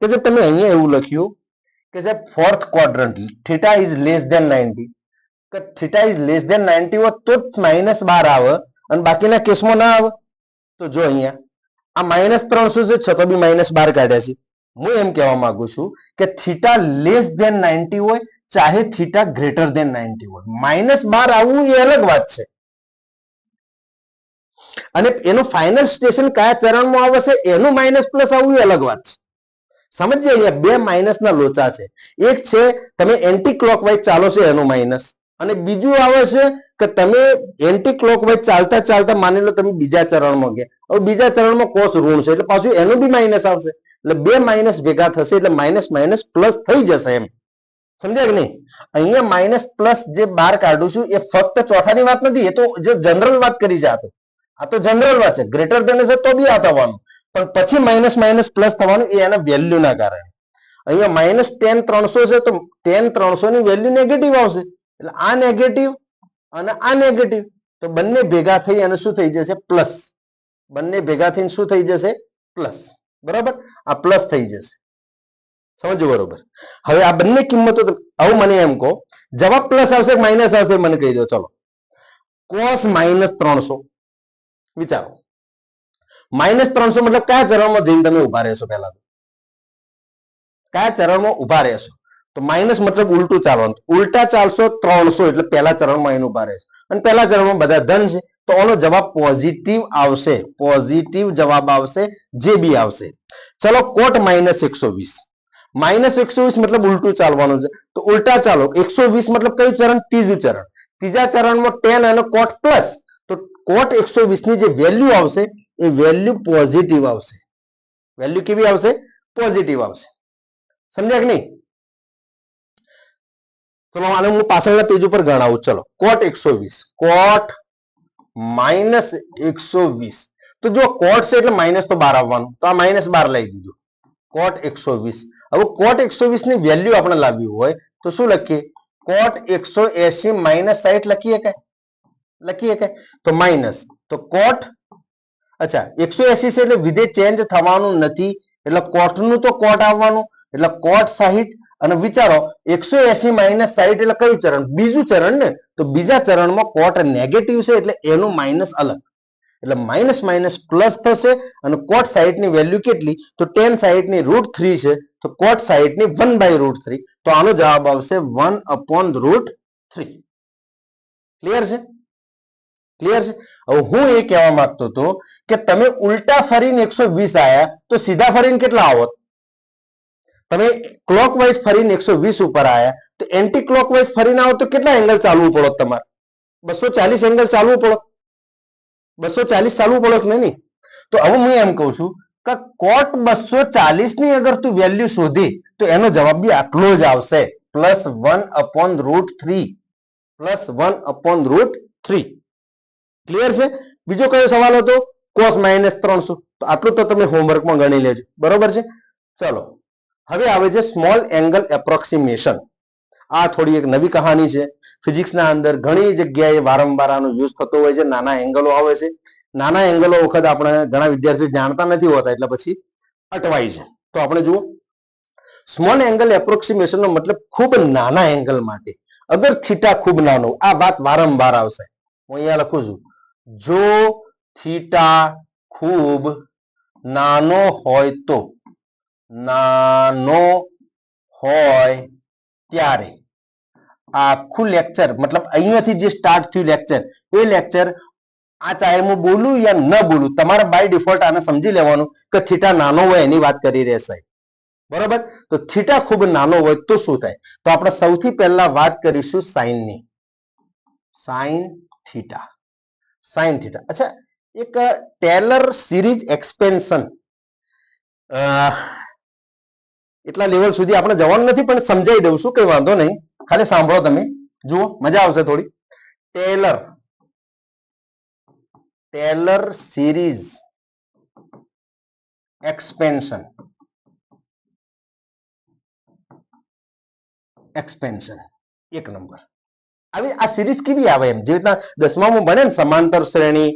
કે સાહેબ તમે અહીંયા એવું લખ્યું કે સાહેબ fourth quadrant theta is less than 90, કે થીટા ઇઝ લેસ ધેન 90 હોય તો જ -12 આવે અને બાકીના કેસમાં ના આવે. તો જો અહીંયા આ -300 છે છતાં બી -12 કાઢ્યા છે. હું એમ કહેવા માંગુ છું કે થીટા લેસ ધેન 90 હોય, ચાહે થીટા ગ્રેટર ધેન 90 હોય, -12 આવવું એ અલગ વાત છે. અને એનું ફાઇનલ સ્ટેશન કયા ચરણમાં આવશે એનું માઇનસ પ્લસ આવવું એ અલગ વાત છે. સમજ્યા? અહીંયા બે માઇનસ ના લોચા છે. એક છે તમે એન્ટી ક્લોકવાઇઝ ચાલો છો એનું માઇનસ, અને બીજું આવે છે કે તમે એન્ટી ક્લોકવાઇઝ ચાલતા ચાલતા માની લો તમે બીજા ચરણમાં ગયા. હવે બીજા ચરણમાં કોસ ઋણ છે એટલે પાછું એનું બી માઇનસ આવશે. એટલે બે માઇનસ ભેગા થશે એટલે માઇનસ માઇનસ પ્લસ થઈ જશે. એમ સમજ્યા કે નહીં? અહીંયા માઇનસ પ્લસ જે બહાર કાઢું છું એ ફક્ત ચોથાની વાત નથી, એ તો જે જનરલ વાત કરી છે. આ તો જનરલ વાત છે. ગ્રેટર ધેન હશે તો બી આ થવાનું, પણ પછી માઇનસ માઇનસ પ્લસ થવાનું એ એના વેલ્યુ ના કારણે. અહીંયા -10 300 છે તો 10 300 ની વેલ્યુ નેગેટિવ આવશે. એટલે આ નેગેટિવ અને આ નેગેટિવ, તો બંને ભેગા થઈ અને શું થઈ જશે? પ્લસ. બંને ભેગા થઈને શું થઈ જશે? પ્લસ. બરાબર, આ પ્લસ થઈ જશે. સમજો? બરોબર. હવે આ બંને કિંમતો, હવે મને એમ કહો જવાબ પ્લસ આવશે કે માઇનસ આવશે? મને કહી દો. ચલો, cos -300 વિચારો. -300 મતલબ કયા ચરણમાં જઈને તમે ઉભા રહેશો? પહેલા કયા ચરણમાં ઉભા રહેશો? તો માઇનસ મતલબ ઉલટું ચાલવાનું. ઉલટા ચાલશો 300 એટલે પહેલા ચરણમાં એને ઉભા રહેશો, અને પહેલા ચરણમાં બધા ધન છે તો આનો જવાબ પોઝિટિવ આવશે. પોઝિટિવ જવાબ આવશે, જે બી આવશે. ચલો, કોટ -120. -120 મતલબ ઉલટું ચાલવાનું છે તો ઉલટા ચાલો. 120 મતલબ કયું ચરણ? ત્રીજું ચરણ. ત્રીજા ચરણમાં tan અને cot પ્લસ, તો cot 120 ની જે વેલ્યુ આવશે એ વેલ્યુ પોઝિટિવ આવશે. વેલ્યુ કેવી આવશે? પોઝિટિવ આવશે. સમજ્યા કે નહીં? ચલો, આને હું પાછળના પેજ ઉપર ગણાવું. ચલો, cot 120, cot -120. તો જો cot છે એટલે માઇનસ તો 12 આવવાનું, તો આ -12 લઈ દીધું. cot 120. હવે cot 120 ની વેલ્યુ આપણે લાવવી હોય તો શું લખીએ? cot 180 - 60 લખીએ કે? લખીએ કે? તો માઇનસ, તો cot, અચ્છા 180 છે એટલે વિધેય ચેન્જ થવાનું નથી એટલે cot નું તો cot આવવાનું, એટલે cot 60. અને વિચારો 180 - 60 એટલે કયું ચરણ? બીજું ચરણ ને. તો બીજા ચરણમાં cot નેગેટિવ છે એટલે એનું માઇનસ અલગ, એટલે માઇનસ માઇનસ પ્લસ થશે. અને cot 60 ની વેલ્યુ કેટલી? તો tan 60 ની √3 છે તો cot 60 ની 1/√3. તો આનો જવાબ આવશે 1/√3. ક્લિયર છે? ક્લિયર છે? હવે હું એ કહેવા માંગતો હતો કે તમે ઉલટા ફરીને 120 આયા તો સીધા ફરીને કેટલા આવત? તમે ક્લોકવાઇઝ ફરીને 120 ઉપર આયા તો એન્ટી ક્લોકવાઇઝ ફરીને આવો તો કેટલા એંગલ ચાલવું પડે તમારે? 240 એંગલ ચાલવું પડે. 240 ચાલવું પડે કે નહીં? તો હવે હું એમ કહું છું કે કોટ 240 ની અગર તું વેલ્યુ શોધી તો એનો જવાબ બી આટલો જ આવશે, +1/√3. +1/√3. ક્લિયર છે? બીજો કયો સવાલ હતો? cos -300. તો આટલું તો તમે હોમવર્કમાં ગણી લેજો. બરોબર છે? ચલો હવે આવે છે સ્મોલ એંગલ એપ્રોક્સિમેશન. આ થોડી એક નવી કહાની છે. ફિઝિક્સના અંદર ઘણી જગ્યાએ વારંવાર આનો યુઝ થતો હોય છે. નાના એંગલો આવે છે. નાના એંગલો વખત આપણે ઘણા વિદ્યાર્થીઓ જાણતા નથી હોતા એટલે પછી અટવાય છે. તો આપણે જુઓ, સ્મોલ એંગલ એપ્રોક્સિમેશન નો મતલબ ખૂબ નાના એંગલ માટે અગર થીટા ખૂબ નાનો, આ વાત વારંવાર આવશે. હું અહીંયા લખું છું, જો થીટા ખૂબ નાનો હોય તો, નાનો હોય ત્યારે આખું લેક્ચર, મતલબ અહીંયાથી જે સ્ટાર્ટ થયું લેક્ચર, એ લેક્ચર આ ચાહે હું બોલું યા ન બોલું, તમારે બાય ડિફોલ્ટ આને સમજી લેવાનું કે થીટા નાનો હોય એની વાત કરી રહેશે. બરોબર? તો થીટા ખૂબ નાનો હોય તો શું થાય? તો આપણે સૌથી પહેલા વાત કરીશું સાઇનની. Sine theta. Sine theta. અચ્છા, એક ટેલર સિરીઝ એક્સપેન્શન, એટલા લેવલ સુધી આપણે જવાનું નથી પણ સમજાઈ દઉં છું, કઈ વાંધો નહીં. ખાલી સાંભળો, તમે જુઓ, મજા આવશે થોડી. Taylor series expansion. એક નંબર. હવે આ સિરીઝ કેવી આવે? એમ જે રીતના 10મામાં ભણે ને સમાંતર શ્રેણી,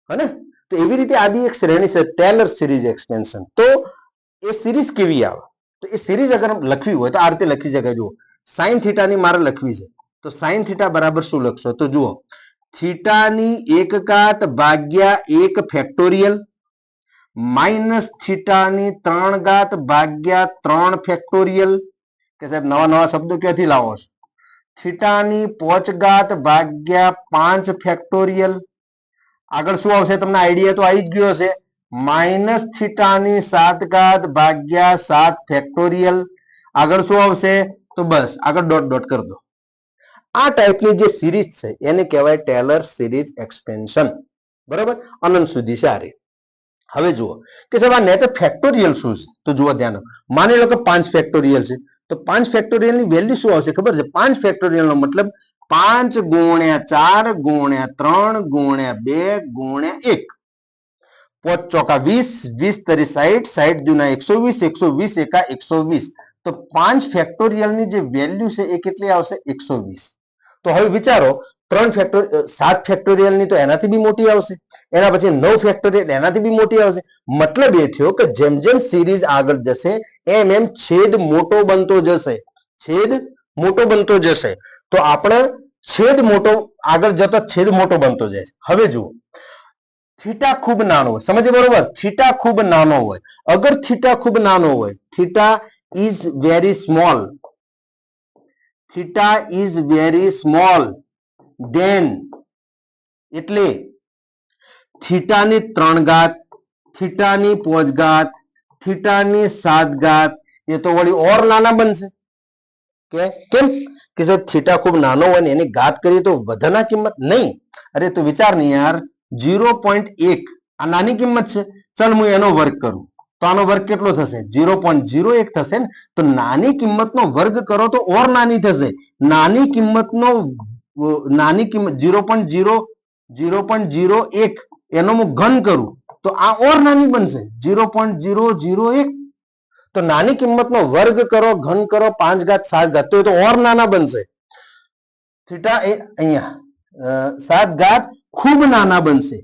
હે, તો એવી રીતે આ બી એક શ્રેણી છે, ટેલર સિરીઝ એક્સપેન્શન. તો એ સિરીઝ કેવી આવે? તો એ સિરીઝ અગર લખવી હોય તો આ રીતે લખી શકાય. જુઓ, સાઇન થીટાની મારે લખવી છે તો સાઇન થીટા બરાબર શું લખશો? તો જુઓ, થીટાની 1 ઘાત ભાગ્યા 1 ફેક્ટોરિયલ માઇનસ થીટાની 3 ઘાત ભાગ્યા 3 ફેક્ટોરિયલ. કે સાહેબ નવા નવા શબ્દો ક્યાંથી લાવો છો? થીટાની 5 ઘાત ભાગ્યા 5 ફેક્ટોરિયલ. આગળ શું આવશે? તમને આઈડિયા તો આવી જ ગયો હશે. માઇનસ થીટાની 7 ઘાત ભાગ્યા 7 ફેક્ટોરિયલ. આગળ શું આવશે? તો બસ આગળ ડોટ ડોટ કરી દો. આ ટાઈપની જે સિરીઝ છે એને કહેવાય ટેલર સિરીઝ એક્સપેન્શન. બરાબર? અનંત સુધી સારી. હવે જુઓ કે સાહેબ આ નેચર ફેક્ટોરિયલ શું છે? તો જુઓ ધ્યાન, માની લો કે 5 ફેક્ટોરિયલ છે તો 5 ફેક્ટોરિયલ ની વેલ્યુ શું આવશે ખબર છે? 5 ફેક્ટોરિયલ નો મતલબ 5 ગુણ્યા 4 ગુણ્યા 3 ગુણ્યા 2 ગુણ્યા 1. 5 ચોકા 20, 20 તરી 60, 60 દુના 120, 120 એકા 120. તો 5 ફેક્ટોરિયલ ની જે વેલ્યુ છે એ કેટલી આવશે? 120. તો હવે વિચારો, 7 ફેક્ટોરિયલ ની તો એનાથી બી મોટી આવશે, એના પછી 9 ફેક્ટોરિયલ એનાથી બી મોટી આવશે. મતલબ એ થયો કે જેમ જેમ સિરીઝ આગળ જશે એમ એમ છેદ મોટો બનતો જશે. છેદ મોટો બનતો જશે. તો આપણે છેદ મોટો આગળ જતો છેદ મોટો બનતો જાય. હવે જુઓ, થીટા ખૂબ નાનો હોય, સમજે બરોબર? થીટા ખૂબ નાનો હોય, અગર થીટા ખૂબ નાનો હોય, theta is very small, theta is very small, then એટલે થીટાની 3 ઘાત, થીટાની 5 ઘાત, થીટાની 7 ઘાત એ તો વળી ઓર નાના બનશે. કે કેમ? કે સાહેબ થીટા ખૂબ નાનો હોય ને એની ઘાત કરીએ તો વધારે કિંમત નહીં. અરે તો વિચાર નહીં યાર, 0.1 આ નાની કિંમત છે. ચાલ હું એનો વર્ગ કરું તો આનો વર્ગ કેટલો થશે? 0.01 થશે ને. તો નાની કિંમતનો વર્ગ કરો તો ઓર નાની થશે. નાની કિંમતનો નાની કિંમત 0.01 એનો હું ઘન કરું તો આ ઓર નાની બનશે, 0.001. તો નાની કિંમતનો વર્ગ કરો, ઘન કરો, 5 ઘાત 7 ઘાત, તો એ તો ઓર નાના બનશે. થીટા એ અહીંયા 7 ઘાત ખૂબ નાના બનશે,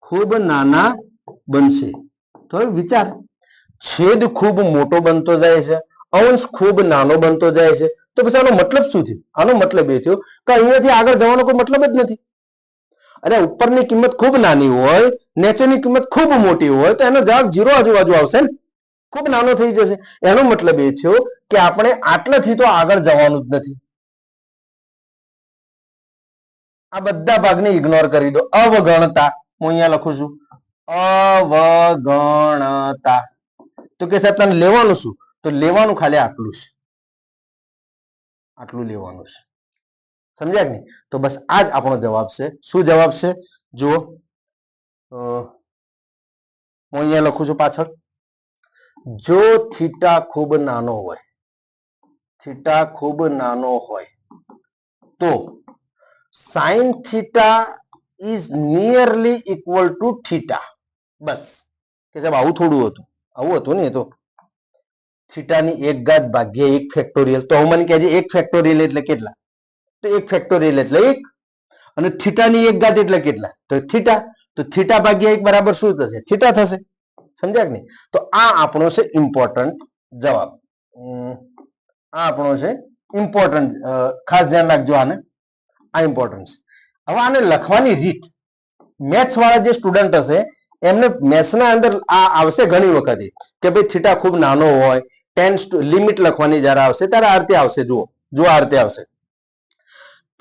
ખૂબ નાના બનશે. તો વિચાર, છેદ ખૂબ મોટો બનતો જાય છે, અંશ ખૂબ નાનો બનતો જાય છે. તો પછી આનો મતલબ શું થયો? આનો મતલબ એ થયો કે અહીંયાથી આગળ જવાનો કોઈ મતલબ જ નથી. અને ઉપરની કિંમત ખૂબ નાની હોય, નીચેની કિંમત ખૂબ મોટી હોય તો એનો જવાબ 0 આજુબાજુ આવશે ને, ખૂબ નાનો થઈ જશે. એનો મતલબ એ થયો કે આપણે આટલેથી તો આગળ જવાનું જ નથી. આ બધા ભાગને ઇગ્નોર કરી દો. અવગણતા હું અહીંયા લખું છું અવગણતા. તો કે સાહેબ તને લેવાનું શું? તો લેવાનું ખાલી આટલું છે, આટલું લેવાનું છે. સમજ્યા કે નહીં? તો બસ આ જ આપણો જવાબ છે. શું જવાબ છે? જુઓ, હું અહીંયા લખું છું પાછળ, જો થીટા ખૂબ નાનો હોય, થીટા ખૂબ નાનો હોય તો sine theta is nearly equal to theta. બસ કે સાહેબ આવું થોડું હતું, આવું હતું ને. એ તો થીટાની એક ઘાત ભાગ્યા એક ફેક્ટોરિયલ. તો હું મને કહેજે એક ફેક્ટોરિયલ એટલે કેટલા? તો એક ફેક્ટોરિયલ એટલે એક, અને થીટાની એક ઘાત એટલે કેટલા? તો થીટા. તો થીટા ભાગ્યા એક બરાબર શું થશે? થીટા થશે. સમજ્યા કે નહીં? તો આ આપણો છે ઇમ્પોર્ટન્ટ જવાબ. આ આપણો છે ઇમ્પોર્ટન્ટ, ખાસ ધ્યાન રાખજો આને, આ ઇમ્પોર્ટન્ટ છે. હવે આને લખવાની રીત, મેથ્સ વાળા જે સ્ટુડન્ટ હશે એમને મેથ્સના અંદર આ આવશે ઘણી વખત કે ભાઈ થીટા ખૂબ નાનો હોય, ટેન્સ ટુ લિમિટ લખવાની જ્યારે આવશે ત્યારે આ રીતે આવશે. જુઓ, જો આ રીતે આવશે,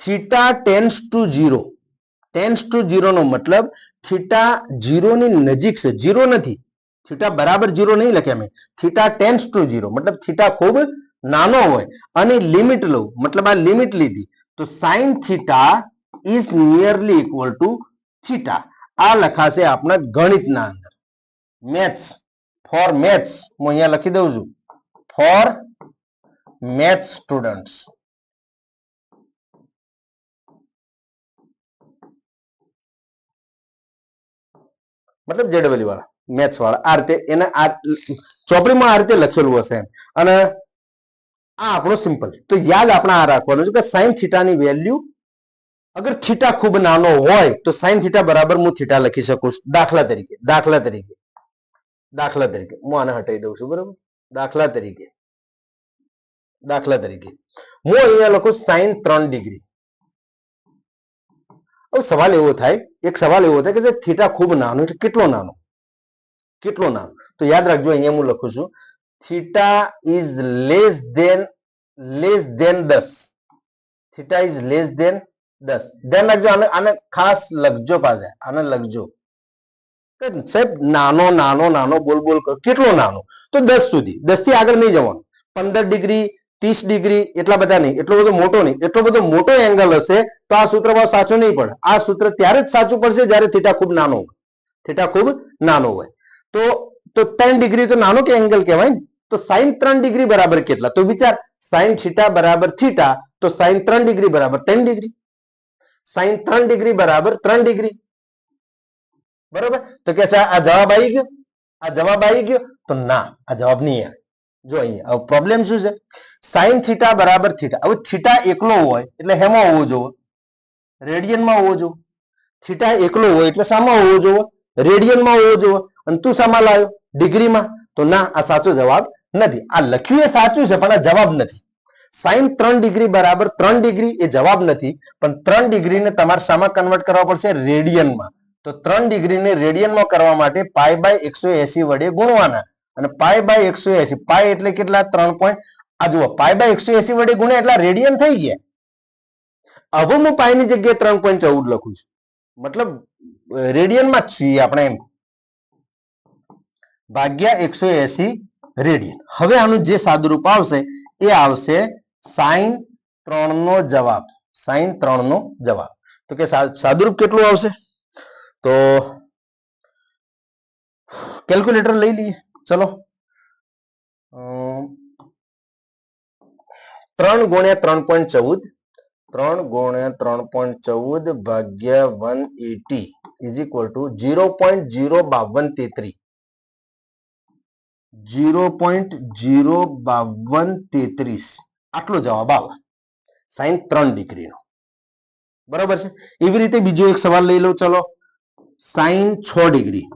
theta tense two 0. Tense two 0 નો મતલબ થીટા 0 ની નજીક છે, 0 નથી. થીટા બરાબર 0 નહીં લખ્યા મેં. થીટા ટેન્સ ટુ 0 મતલબ થીટા ખૂબ નાનો હોય અને લિમિટ લઉં, મતલબ આ લિમિટ લીધી, તો sine theta is nearly equal to theta. આ લખાશે આપણા ગણિતના અંદર. મેથ્સ, ફોર મેથ્સ હું અહીંયા લખી દઉં છું, ફોર મેથ્સ સ્ટુડન્ટ્સ. મતલબ જેડબલ્યુ વાળા, મેથ્સ વાળા આ રીતે એને આ ચોપડીમાં આ રીતે લખેલું હશે એમ. અને આ આપણો સિમ્પલ. તો યાદ આપણે આ રાખવાનું છે કે સાઇન થીટાની વેલ્યુ અગર થીટા ખૂબ નાનો હોય તો સાઇન થીટા બરાબર હું થીટા લખી શકું છું. દાખલા તરીકે હું આને હટાવી દઉં છું. બરાબર, દાખલા તરીકે હું અહીંયા લખું સાઇન 3 ડિગ્રી. હવે સવાલ એવો થાય, એક સવાલ એવો થાય કે થીટા ખૂબ નાનો એટલે કેટલો નાનો? તો યાદ રાખજો, અહીંયા હું લખું છું theta is less than 10. Theta is less than 10. ધ્યાન રાખજો, આને ખાસ લખજો, પાછા આને લખજો. સાહેબ નાનો બોલ કેટલો નાનો? તો 10 સુધી, 10 થી આગળ નહીં જવાનું. 15 ડિગ્રી 30 ડિગ્રી એટલા બધા નહીં, એટલો બધો મોટો નહીં. એટલો બધો મોટો એંગલ હશે તો આ સૂત્ર સાચું નહીં પડે. આ સૂત્ર ત્યારે જ સાચું પડશે જ્યારે થીટા ખૂબ નાનો હોય. થીટા ખૂબ નાનો હોય તો 3 ડિગ્રી તો નાનો કે એંગલ કહેવાય ને. તો સાઇન 3 ડિગ્રી બરાબર કેટલા? તો વિચાર, સાઇન થીટા બરાબર થીટા, તો સાઇન 3 ડિગ્રી બરાબર 3 ડિગ્રી. સાઇન 3 ડિગ્રી બરાબર 3 ડિગ્રી. બરોબર. તો કે આ જવાબ આવી ગયો? આ જવાબ આવી ગયો? તો ના, આ જવાબ નહીં આવે. જો અહીંયા પ્રોબ્લેમ શું છે? સાઇન થીટા બરાબર થીટા. હવે થીટા એકલો હોય એટલે હેમાં હોવો જોઈએ? રેડિયનમાં હોવો જોઈએ. થીટા એકલો હોય એટલે શામાં હોવો જોઈએ? રેડિયનમાં હોવો જોઈએ. અને તું શામાં લાવ્યો? ડિગ્રીમાં. તો ના, આ સાચો જવાબ નથી. આ લખ્યું એ સાચું છે પણ આ જવાબ નથી. સાઇન 3 ડિગ્રી બરાબર 3 ડિગ્રી એ જવાબ નથી, પણ 3 ડિગ્રીને તમારે શામાં કન્વર્ટ કરવા પડશે? રેડિયનમાં. તો 3 ડિગ્રીને રેડિયનમાં કરવા માટે પાઈ બાય 180 વડે ગુણવાના. અને પાઈ બાય 180, પાઈ એટલે કેટલા? 3. આ જુઓ, પાઈ બાય 180 વડે ગુણ્યા એટલા રેડિયન થઈ ગયા. હવે હું પાઈની જગ્યાએ 3.14 લખું છું, મતલબ રેડિયનમાં જ છીએ આપણે એમ, ભાગ્યા 180 રેડિયન. હવે આનું જે સાદુરૂપ આવશે એ આવશે સાઇન 3 નો જવાબ. સાઇન 3 નો જવાબ. તો કે સાદુરૂપ કેટલું આવશે? તો કેલ્ક્યુલેટર લઈ લઈએ. ચલો, 3 ગુણ્યા 3.14, 3 ગુણ્યા 3.14 ભાગ્યા 180 ઇઝ ઇક્વલ ટુ 0.05233. 0.05233 આટલો જવાબ આવે સાઇન 3 ડિગ્રીનો. બરોબર છે. એવી રીતે બીજો એક સવાલ લઈ લો. ચલો, સાઇન 6 ડિગ્રી.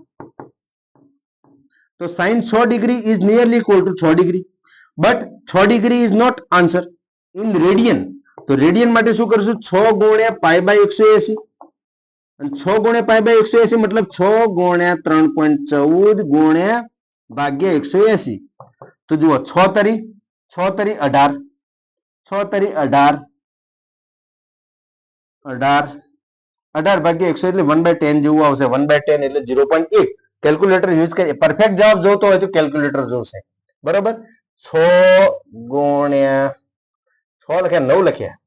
તો sine 6 degree is nearly equal to 6 degree, but 6 degree is not answer in radian. તો રેડિયન માટે શું કરશું? 6 ગુણ્યા પાઈ બાય 180. અને 6 ગુણ્યા પાઈ બાય 180 મતલબ 6 ગુણ્યા 3.14 ગુણ્યા ભાગ્યા 180. તો જુઓ, 6 તરી 18, 6 તરી 18, 18 ભાગ્યા 100 એટલે 1/10 જેવું આવશે. 1/10 એટલે 0.1. કેલ્ક્યુલેટર યુઝ કરી પરફેક્ટ જવાબ જોતો હોય તો કેલ્ક્યુલેટર જોશે. બરોબર. 6 ગુણ્યા 6 લખ્યા 9 લખ્યા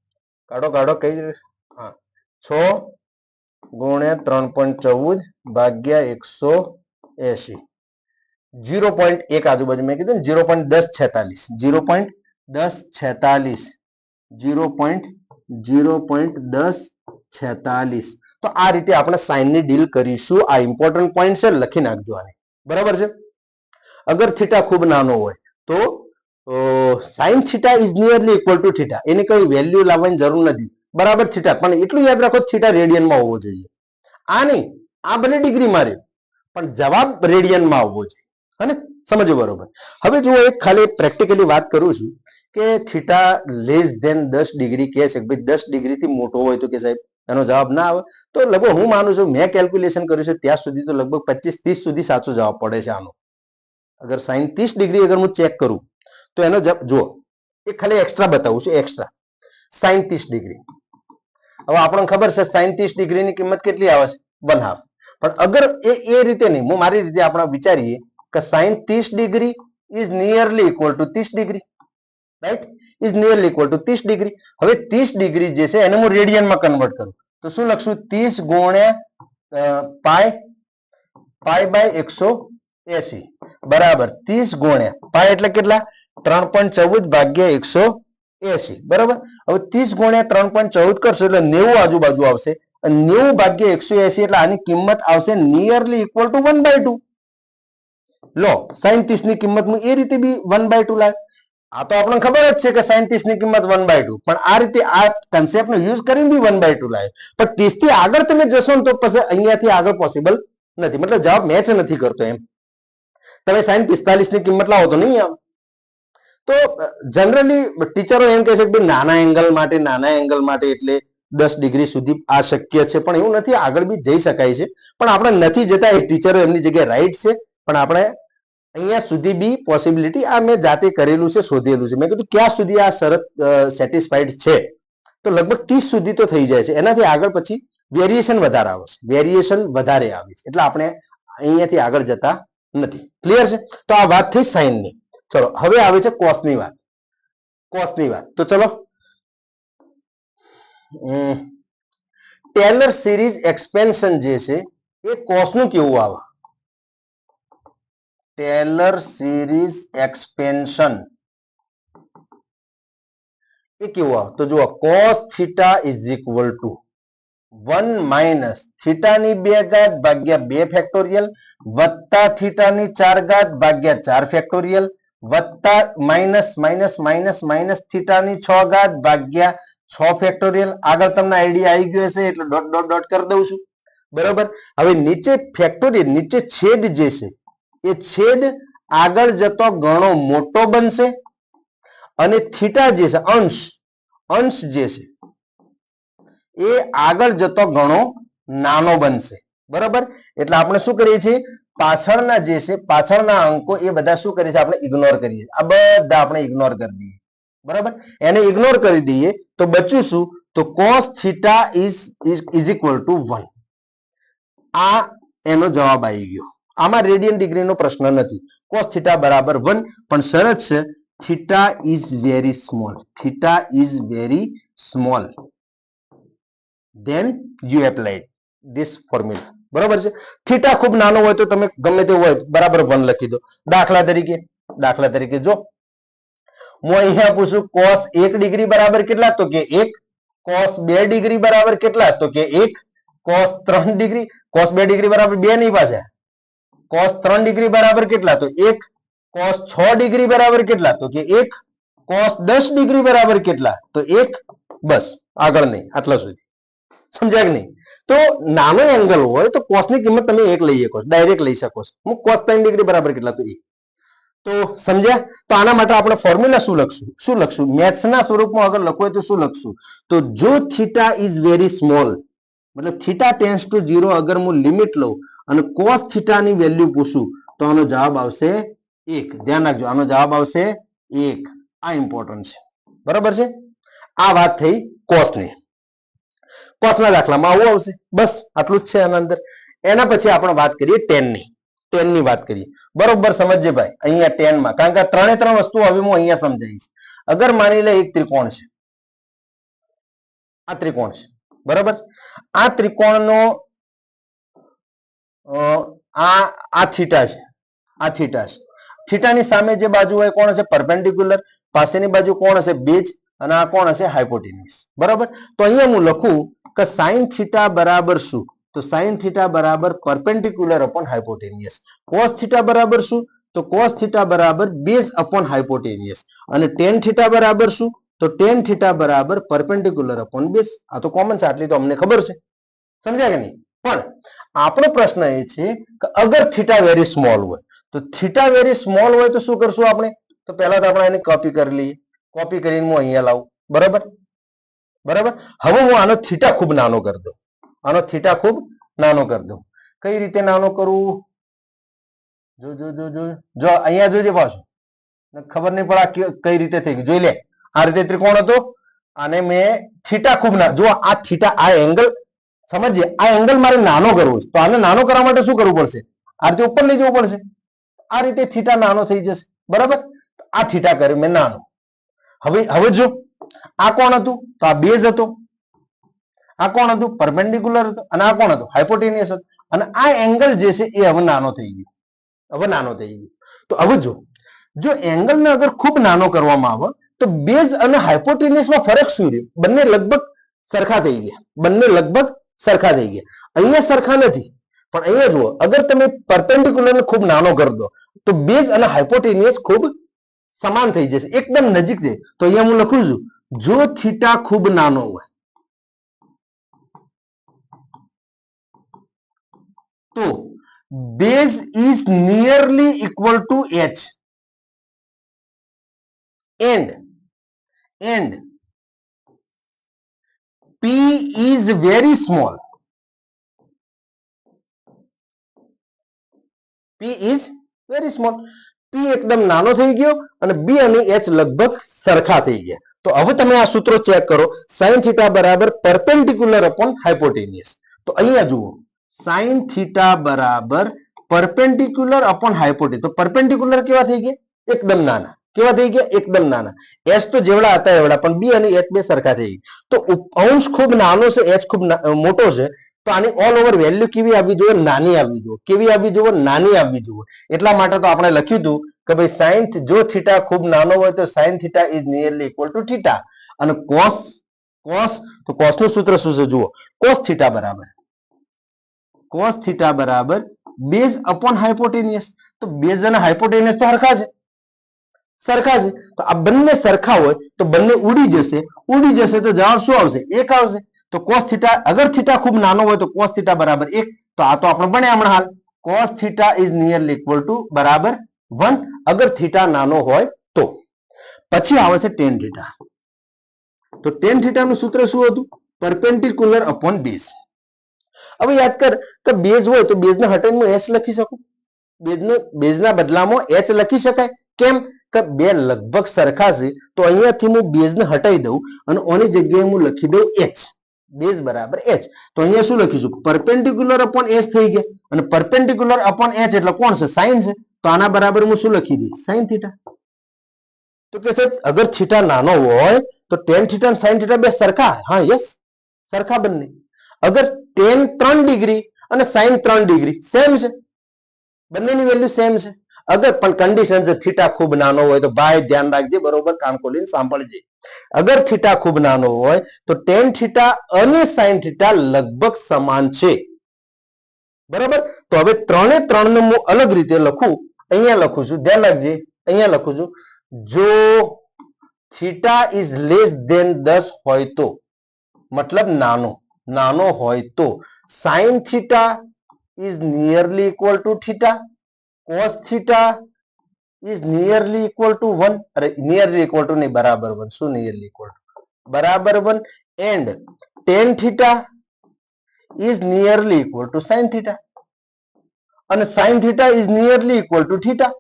કાઢો કઈ હા 6 ગુણ્યા 3.14 ભાગ્યા 180 0.1 આજુબાજુ મેં કીધું ને 0.1046 0.1046 તો આ રીતે આપણે સાઇન ની ડીલ કરીશું. આ ઇમ્પોર્ટન્ટ પોઈન્ટ છે, લખી નાખજો આને. બરાબર છે. અગર થીટા ખૂબ નાનો હોય તો sine theta is nearly equal to theta. એની કઈ વેલ્યુ લાવવાની જરૂર નથી. બરાબર થીટા, પણ એટલું યાદ રાખો થીટા રેડિયનમાં હોવો જોઈએ. આ નહીં, આ ભલે ડિગ્રીમાં રહ્યો પણ જવાબ રેડિયનમાં આવવો જોઈએ. અને સમજો બરોબર. હવે જુઓ એક ખાલી પ્રેક્ટિકલી વાત કરું છું કે થીટા લેસ ધેન 10 ડિગ્રી કહે છે, ભાઈ 10 ડિગ્રીથી મોટો હોય તો કે સાહેબ એનો જવાબ ના આવે. તો લગભગ હું માનું છું મેં કેલ્ક્યુલેશન કર્યું છે ત્યાં સુધી તો લગભગ 25-30 સુધી સાચો જવાબ પડે છે આનો. અગર સાઇન 30 ડિગ્રી અગર હું ચેક કરું તો એનો જવાબ જુઓ એ ખાલી એક્સ્ટ્રા બતાવું છું. Extra sine 30 degree. હવે આપણને ખબર છે સાઇન 30 ડિગ્રીની કિંમત કેટલી આવે છે? 1/2. પણ અગર એ રીતે નહીં, હું મારી રીતે આપણે વિચારીએ કે sine 30 degree is nearly equal to 30 degree. Right? Is nearly equal to 30 degree. હવે 30 ડિગ્રી જે છે એને હું રેડિયનમાં કન્વર્ટ કરું તો શું લખશું? 30 ગુણ્યા પાઈ બાય 180 બરાબર 30 ગુણ્યા પાઈ એટલે કેટલા? 3.14 ભાગ્યા 180. બરાબર. હવે 30 ગુણ્યા 3.14 કરશો એટલે 90 આજુબાજુ આવશે. 90 ભાગ્યા 180 એટલે આની કિંમત આવશે નિયરલી ઇક્વલ ટુ 1/2. લો સાઇન 30 ની કિંમત હું એ રીતે બી 1/2 લાવ. આ તો આપણને ખબર જ છે કે સાઇન 30 ની કિંમત 1/2, પણ આ રીતે આ કન્સેપ્ટનો યુઝ કરીને બી 1/2 લાવે. પણ 30 થી આગળ તમે જશો ને તો પછી અહીંયાથી આગળ પોસિબલ નથી, મતલબ જવાબ મેચ નથી કરતો એમ. તમે સાઇન 45 ની કિંમત લાવો તો નહીં આવે. તો જનરલી ટીચરો એમ કહે છે કે નાના એંગલ માટે એટલે 10 ડિગ્રી સુધી આ શક્ય છે, પણ એવું નથી, આગળ બી જઈ શકાય છે. પણ આપણે નથી જતા, એ ટીચરો એમની જગ્યાએ રાઈટ છે, પણ આપણે અહીંયા સુધી બી પોસિબિલિટી આ મેં જાતે કરેલું છે, શોધેલું છે. મેં કીધું ક્યાં સુધી આ શરત સેટિસ્ફાઈડ છે તો લગભગ 30 સુધી તો થઈ જાય છે. એનાથી આગળ પછી વેરિએશન વધારે આવે છે, આવે છે, એટલે આપણે અહીંયાથી આગળ જતા નથી. ક્લિયર છે? તો આ વાત થઈ સાઇનની. ચલો હવે આવે છે કોસની વાત. તો ચલો ટેલર સિરીઝ એક્સપેન્શન જે છે એ કોસનું કેવું આવે? ટેલર સિરીઝ એક્સપેન્શન એ કેવું આવે? તો જુઓ cos theta is equal to 1 minus થીટાની 2 ઘાત ભાગ્યા 2 ફેક્ટોરિયલ વત્તા થીટાની 4 ઘાત ભાગ્યા 4 ફેક્ટોરિયલ વત્તા માઇનસ થીટાની 6 ઘાત ભાગ્યા 6 ફેક્ટોરિયલ. આગળ તમને આઈડિયા આવી ગયો હશે એટલે ડોટ કરી દઉં છું. બરોબર. હવે નીચે ફેક્ટોરિયલ, નીચે છેદ જે છે એ છેદ આગળ જતો ઘણો મોટો બનશે અને થીટા જે છે અંશ જે છે એ આગળ જતો ઘણો નાનો બનશે. બરાબર. એટલે આપણે શું કરીએ છીએ? પાછળના જે છે પાછળના અંકો એ બધા શું કરીએ છીએ? આપણે ઇગ્નોર કરીએ. આ બધા આપણે ઇગ્નોર કરી દઈએ. બરાબર. એને ઇગ્નોર કરી દઈએ તો બચ્યું શું? તો cos theta is equal to 1. આ એનો જવાબ આવી ગયો. આમાં રેડિયન ડિગ્રીનો પ્રશ્ન નથી. cos થીટા બરાબર 1, પણ શરત છે theta is very small then you applied this formula. બરાબર છે. થીટા ખૂબ નાનો હોય તો તમે ગમે તે હોય બરાબર 1 લખી દો. દાખલા તરીકે જો હું અહીંયા પૂછું cos 1 ડિગ્રી બરાબર કેટલા? તો કે 1. cos 2 ડિગ્રી બરાબર કેટલા? તો કે 1. cos 3 ડિગ્રી, cos 2 ડિગ્રી બરાબર 2 નહીં પાછા. cos 3 ડિગ્રી બરાબર કેટલા? તો 1. cos 6 ડિગ્રી બરાબર કેટલા? તો કે 1. cos 10 ડિગ્રી બરાબર કેટલા? તો 1. બસ, આગળ નહીં, આટલા સુધી. સમજ્યા કે નહીં? તો નાનો એંગલ હોય તો cos ની કિંમત તમે 1 લઈ શકો છો, ડાયરેક્ટ લઈ શકો છો. હું cos 3 ડિગ્રી બરાબર કેટલા? તો 1. તો સમજ્યા? તો આના માટે આપણે ફોર્મ્યુલા શું લખશું? મેથ્સના સ્વરૂપમાં અગર લખવું હોય તો શું લખશું? તો જો થીટા ઇઝ વેરી સ્મોલ, મતલબ થીટા ટેન્ડ્સ ટુ 0 અગર હું લિમિટ લઉં અને cos થીટાની વેલ્યુ પૂછું તો આનો જવાબ આવશે 1. ધ્યાન રાખજો, આનો જવાબ આવશે 1. આ ઇમ્પોર્ટન્ટ છે. બરાબર છે? આ વાત થઈ કોસની. કોસના દાખલામાં આવું આવશે. બસ આટલું જ છે આના અંદર. એના પછી આપણે વાત કરીએ ટેનની વાત કરીએ. બરોબર સમજજે ભાઈ અહીંયા ટેનમાં, કારણ કે ત્રણે ત્રણ વસ્તુ હવે હું અહીંયા સમજાવીશ. અગર માની લે એક ત્રિકોણ છે, આ ત્રિકોણ છે બરાબર. આ ત્રિકોણનો આ થીટા છે, આ થીટા છે. થીટાની સામે જે બાજુ હોય કોણ હશે? પરપેન્ડિક્યુલર. પાસેની બાજુ કોણ હશે? બેઝ. અને આ કોણ હશે? હાઇપોટેન્યુસ. બરાબર. તો અહીંયા હું લખું કે સાઇન થીટા બરાબર શું? તો સાઇન થીટા બરાબર પરપેન્ડિક્યુલર અપોન હાઇપોટેન્યુસ. કોસ થીટા બરાબર શું? તો કોસ થીટા બરાબર બેઝ અપોન હાઇપોટેન્યુસ. અને ટેન થીટા બરાબર શું? તો ટેન થીટા બરાબર પરપેન્ડિક્યુલર અપોન બેઝ. આ તો કોમન છે, આટલી તો અમને ખબર છે. સમજ્યા કે નહીં? પણ આપણો પ્રશ્ન એ છે કે અગર થીટા વેરી સ્મોલ હોય, તો થીટા વેરી સ્મોલ હોય તો શું કરશું આપણે? તો પહેલા તો આપણે એને કોપી કરી લઈએ. કોપી કરીને હું અહીંયા લાવું. બરાબર બરાબર. હવે હું આનો થીટા ખૂબ નાનો કરી દઉં. આનો થીટા ખૂબ નાનો કરી દઉં. કઈ રીતે નાનો કરું? જો જો જો જો જો અહીંયા જોજે પાછું. ખબર નહીં પડે કઈ રીતે થઈ ગયું. જોઈ લે. આ રીતે ત્રિકોણ હતો, આને મેં થીટા ખૂબ ના, જો આ થીટા, આ એંગલ સમજીએ, આ એંગલ મારે નાનો કરવો છે. તો આને નાનો કરવા માટે શું કરવું પડશે? આ રીતે ઉપર લઈ જવું પડશે. આ રીતે થીટા નાનો થઈ જશે. બરાબર. આ થીટા કર્યું મેં નાનો. હવે જો આ કોણ હતું? તો આ બેઝ હતો. આ કોણ હતું? પરપેન્ડિક્યુલર હતો. અને આ કોણ હતું? હાઇપોટેનિયસ હતું. અને આ એંગલ જે છે એ હવે નાનો થઈ ગયો. હવે નાનો થઈ ગયો. તો હવે જો એંગલને અગર ખૂબ નાનો કરવામાં આવે તો બેઝ અને હાઇપોટેનિયસમાં ફરક શું રહ્યો? બંને લગભગ સરખા થઈ ગયા. બંને લગભગ સરખા થઈ ગયા. અહીંયા સરખા નથી, પણ અહીંયા જુઓ, અગર તમે પરપેન્ડિક્યુલરને ખૂબ નાનો કરી દો તો બેઝ અને હાઇપોટેનિયસ ખૂબ સમાન થઈ જશે, એકદમ નજીક છે. તો અહીંયા હું લખું છું, જો થીટા ખૂબ નાનો હોય તો base is nearly equal to H and P is very small. P is very small. P એકદમ નાનો થઈ ગયો અને બી અને એચ લગભગ સરખા થઈ ગયા. તો હવે તમે આ સૂત્રો ચેક કરો. સાઇન થીટા બરાબર પરપેન્ડિક્યુલર અપોન હાઇપોટેનિયસ. તો અહીંયા જુઓ, સાઇન થીટા બરાબર પરપેન્ડિક્યુલર અપોન હાઇપોટેનિયસ. તો પરપેન્ડિક્યુલર કેવા થઈ ગયા? એકદમ નાના. કેવા થઈ ગયા? એકદમ નાના. એચ તો જેવડા હતા એવડા, પણ બી અને એચ બે સરખા થઈ ગયા. તો અંશ ખૂબ નાનો છે, એચ ખૂબ મોટો છે. તો આની ઓલ ઓવર વેલ્યુ કેવી આવવી જોઈએ? નાની આવવી જોઈએ. કેવી આવવી જોઈએ? નાની આવવી જોઈએ. એટલા માટે તો આપણે લખ્યું હતું કે ભાઈ સાઇન, જો થીટા ખૂબ નાનો હોય તો sine theta is nearly equal to theta. અને કોસ તો કોસનું સૂત્ર શું છે? જુઓ, કોસ થીટા બરાબર બેઝ અપોન હાઇપોટેનિયસ. તો બેઝ અને હાઇપોટેનિયસ તો સરખા છે. તો આ બંને સરખા હોય તો બંને ઉડી જશે તો જવાબ શું આવશે? 1 આવશે. તો કોસ થીટા, અગર થીટા ખૂબ નાનો હોય તો કોસ થીટા બરાબર 1. તો આ તો આપણે ભણ્યા હમણાં હાલ. Cos theta is nearly equal to બરાબર 1 અગર થીટા નાનો હોય તો. પછી આવે છે ટેન થીટા. તો ટેન થીટાનું સૂત્ર શું હતું? Perpendicular upon base. હવે યાદ કર કે બેઝ હોય તો બેઝના હટાઈને હું એચ લખી શકું. બેઝના બદલામાં એચ લખી શકાય. કેમ? કે બે લગભગ સરખા છે. તો અહીંયાથી હું બેઝને હટાવી દઉં અને ઓની જગ્યાએ હું લખી દઉં એચ. બેઝ બરાબર એચ. તો અહીંયા શું લખીશું? પરપેન્ડિક્યુલર અપોન એચ થઈ ગયા. અને પરપેન્ડિક્યુલર અપોન એચ એટલે કોણ છે? સાઇન છે. તો આના બરાબર હું શું લખી દઈશ? Sine theta. તો કે સાહેબ અગર થીટા નાનો હોય તો ટેન થીટા અને સાઇન થીટા બે સરખા? હા, યસ, સરખા બંને. અગર ટેન 3 ડિગ્રી અને સાઇન 3 ડિગ્રી સેમ છે, બંનેની વેલ્યુ સેમ છે. અગર પણ કન્ડિશન છે થીટા ખૂબ નાનો હોય તો ભાઈ ધ્યાન રાખજે, બરોબર કાન ખોલીને સાંભળજે. અગર થીટા ખૂબ નાનો હોય તો ટેન થીટા અને સાઇન થીટા લગભગ સમાન છે. બરાબર. તો હવે 3 ને હું અલગ રીતે લખું. અહીંયા લખું છું, ધ્યાન રાખજે. અહીંયા લખું છું, જો થીટા ઇઝ લેસ ધેન 10 હોય તો, મતલબ નાનો હોય તો sine theta is nearly equal to theta, cos theta is nearly equal to 1. અરે નિયરલી ઇક્વલ ટુ નહીં, બરાબર 1. શું નિયરલી ઇક્વલ ટુ? બરાબર 1. And tan theta is nearly equal to sine theta. અને sine theta is nearly equal to theta.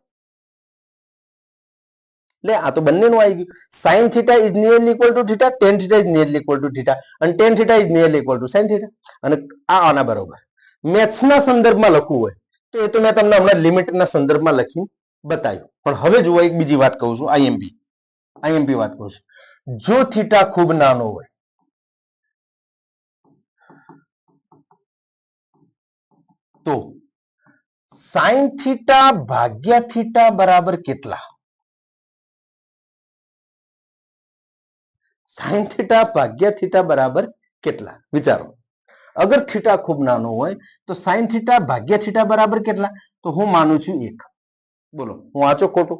એટલે આ તો બંનેનું આવી ગયું. Sine theta is nearly equal to theta, tan theta is nearly equal to theta, અને tan theta is nearly equal to sine theta. અને આ આના બરોબર. મેથ્સના સંદર્ભમાં લખવું હોય તો એ તો મેં તમને હમણાં લિમિટના સંદર્ભમાં લખી બતાવ્યું. પણ હવે જુઓ, એક બીજી વાત કહું છું, આઈએમપી વાત કહું છું. જો થીટા ખૂબ નાનો હોય તો સાઇન થીટા ભાગ્યા થીટા બરાબર કેટલા? સાઇન થીટા ભાગ્યા થીટા બરાબર કેટલા? વિચારો. અગર થીટા ખૂબ નાનો હોય તો સાઇન થીટા ભાગ્યા થીટા બરાબર કેટલા? તો હું માનું છું 1. બોલો, હું વાંચો ખોટું?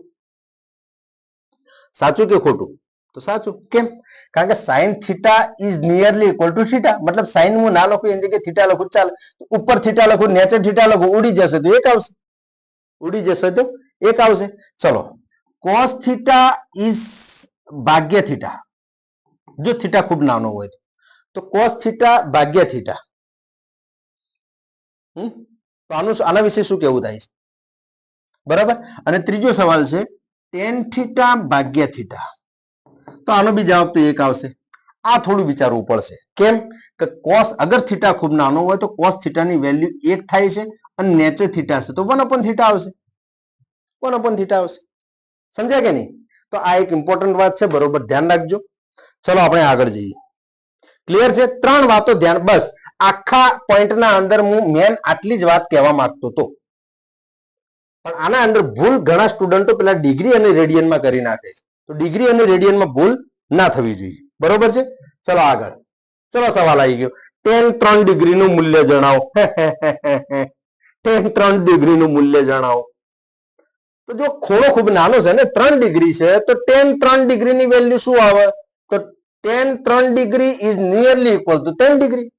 સાચું કે ખોટું? તો સાચું. કેમ? કારણ કે sign theta is nearly equal to theta. મતલબ સાઇન હું ના લખું એની જગ્યાએ થીટા લખું ચાલે. ઉપર થીટા લખું, નીચે થીટા લખું, ઉડી જશે તો 1 આવશે. ઉડી જશે તો 1 આવશે. ચલો, કોસ થીટા ઇઝ ભાગ્ય થીટા. જો થીટા ખૂબ નાનો હોય તો કોસ થીટા ભાગ્યા થીટા. તો આના વિશે શું કેવું થાય છે? બરાબર. અને ત્રીજો સવાલ છે ટેન થીટા ભાગ્યા થીટા. તો આનો બી જવાબ તો 1 આવશે. આ થોડું વિચારવું પડશે. કેમ? કે કોસ અગર થીટા ખૂબ નાનો હોય તો કોસ થીટાની વેલ્યુ 1 થાય છે અને નીચે થીટા છે તો 1 થીટા આવશે. 1 થીટા આવશે. સમજ્યા કે નહીં? તો આ એક ઇમ્પોર્ટન્ટ વાત છે, બરોબર ધ્યાન રાખજો. ચલો આપણે આગળ જઈએ. ક્લિયર છે? 3 વાતો ધ્યાન, બસ આખા પોઈન્ટના અંદર હું મેન આટલી જ વાત કહેવા માંગતો હતો. પણ આના અંદર ભૂલ ઘણા સ્ટુડન્ટો પેલા ડિગ્રી અને રેડિયનમાં કરી નાખે છે. તો ડિગ્રી અને રેડિયનમાં ભૂલ ના થવી જોઈએ. બરોબર છે? ચલો આગળ. ચલો સવાલ આવી ગયો. tan 3 ડિગ્રીનું મૂલ્ય જણાવો. tan 3 ડિગ્રીનું મૂલ્ય જણાવો. તો જો ખૂણો ખૂબ નાનો છે ને, 3 ડિગ્રી છે, તો tan 3 ડિગ્રીની વેલ્યુ શું આવે? તો tan 3 degree is nearly equal two 10 degree.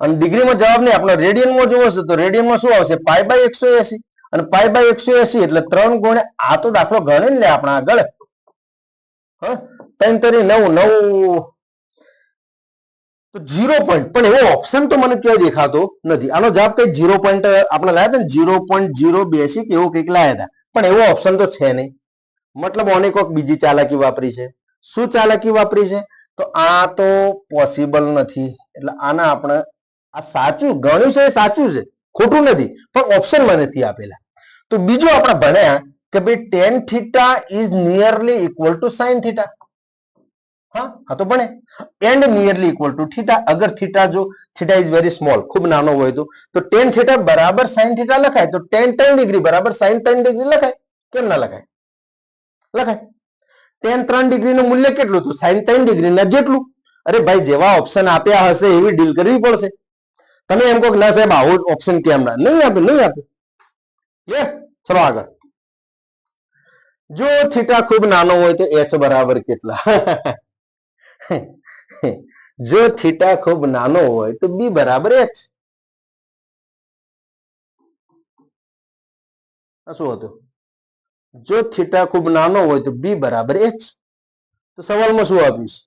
અને ડિગ્રીમાં જવાબ નહીં, આપણે રેડિયનમાં જોવો છે તો રેડિયનમાં શું આવશે? Pi by 180. અને પાઈ બાય 180 એટલે 3 ગુણ્યા, આ તો દાખલો ગણી લે આપણે આગળ. 3 તરી 9 તો 0 પોઈન્ટ. પણ એવો ઓપ્શન તો મને ક્યાંય દેખાતો નથી. આનો જવાબ કઈ 0 પોઈન્ટ આપણે લાયા હતા ને, 0.082 કે એવું કંઈક લાયા હતા. પણ એવો ઓપ્શન તો છે નહીં. મતલબ ઓને કોઈક બીજી ચાલાકી વાપરી છે. શું ચાલાકી વાપરી છે? તો આ તો પોસિબલ નથી. એટલે આના આપણે, આ સાચું ગણ્યું છે, એ સાચું છે, ખોટું નથી, પણ ઓપ્શનમાં નથી આપેલા. તો બીજું આપણે ભણ્યા કે ભાઈ tan theta is nearly equal to sine theta. હા તો ભણે and nearly equal to theta. અગર થીટા જો થીટા ઇઝ વેરી સ્મોલ, ખૂબ નાનો હોય તો tan થીટા બરાબર સાઇન થીટા લખાય. તો tan 3 ડિગ્રી બરાબર સાઇન 3 ડિગ્રી લખાય. કેમ ના લખાય? લખાય. tan 3 ડિગ્રીનું મૂલ્ય કેટલું? તો સાઇન 3 ડિગ્રીના જેટલું. અરે ભાઈ, જેવા ઓપ્શન આપ્યા હશે એવી ડીલ કરવી પડશે. તમે એમ કહો ના સાહેબ આવો ઓપ્શન કેમ ના? નહીં આપે, નહીં આપે. ચલો આગળ. જો થીટા ખૂબ નાનો હોય તો h બરાબર કેટલા? જો થીટા ખૂબ નાનો હોય તો b બરાબર h. શું હતું? જો થીટા ખૂબ નાનો હોય તો b બરાબર h. તો સવાલમાં શું આપ્યું છે?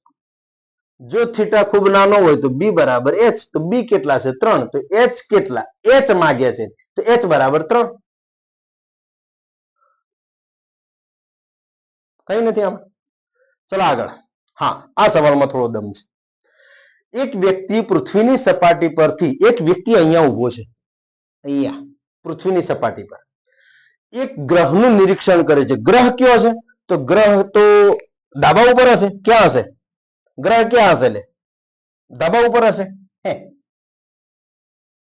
જો થીટા ખૂબ નાનો હોય તો b બરાબર h. તો b કેટલા છે? 3. તો h કેટલા? h માંગ્યા છે તો h બરાબર 3. કઈ નથી આમાં. ચલો આગળ. હા, આ સવાલમાં થોડો દમ છે. એક વ્યક્તિ પૃથ્વીની સપાટી પરથી, એક વ્યક્તિ અહીંયા ઉભો છે, અહીંયા પૃથ્વીની સપાટી પર એક ગ્રહનું નિરીક્ષણ કરે છે. ગ્રહ કયો હશે? તો ગ્રહ તો ડાબા ઉપર હશે. ક્યાં હશે? ગ્રહ ક્યાં હશે? લે, ડાબા ઉપર હશે.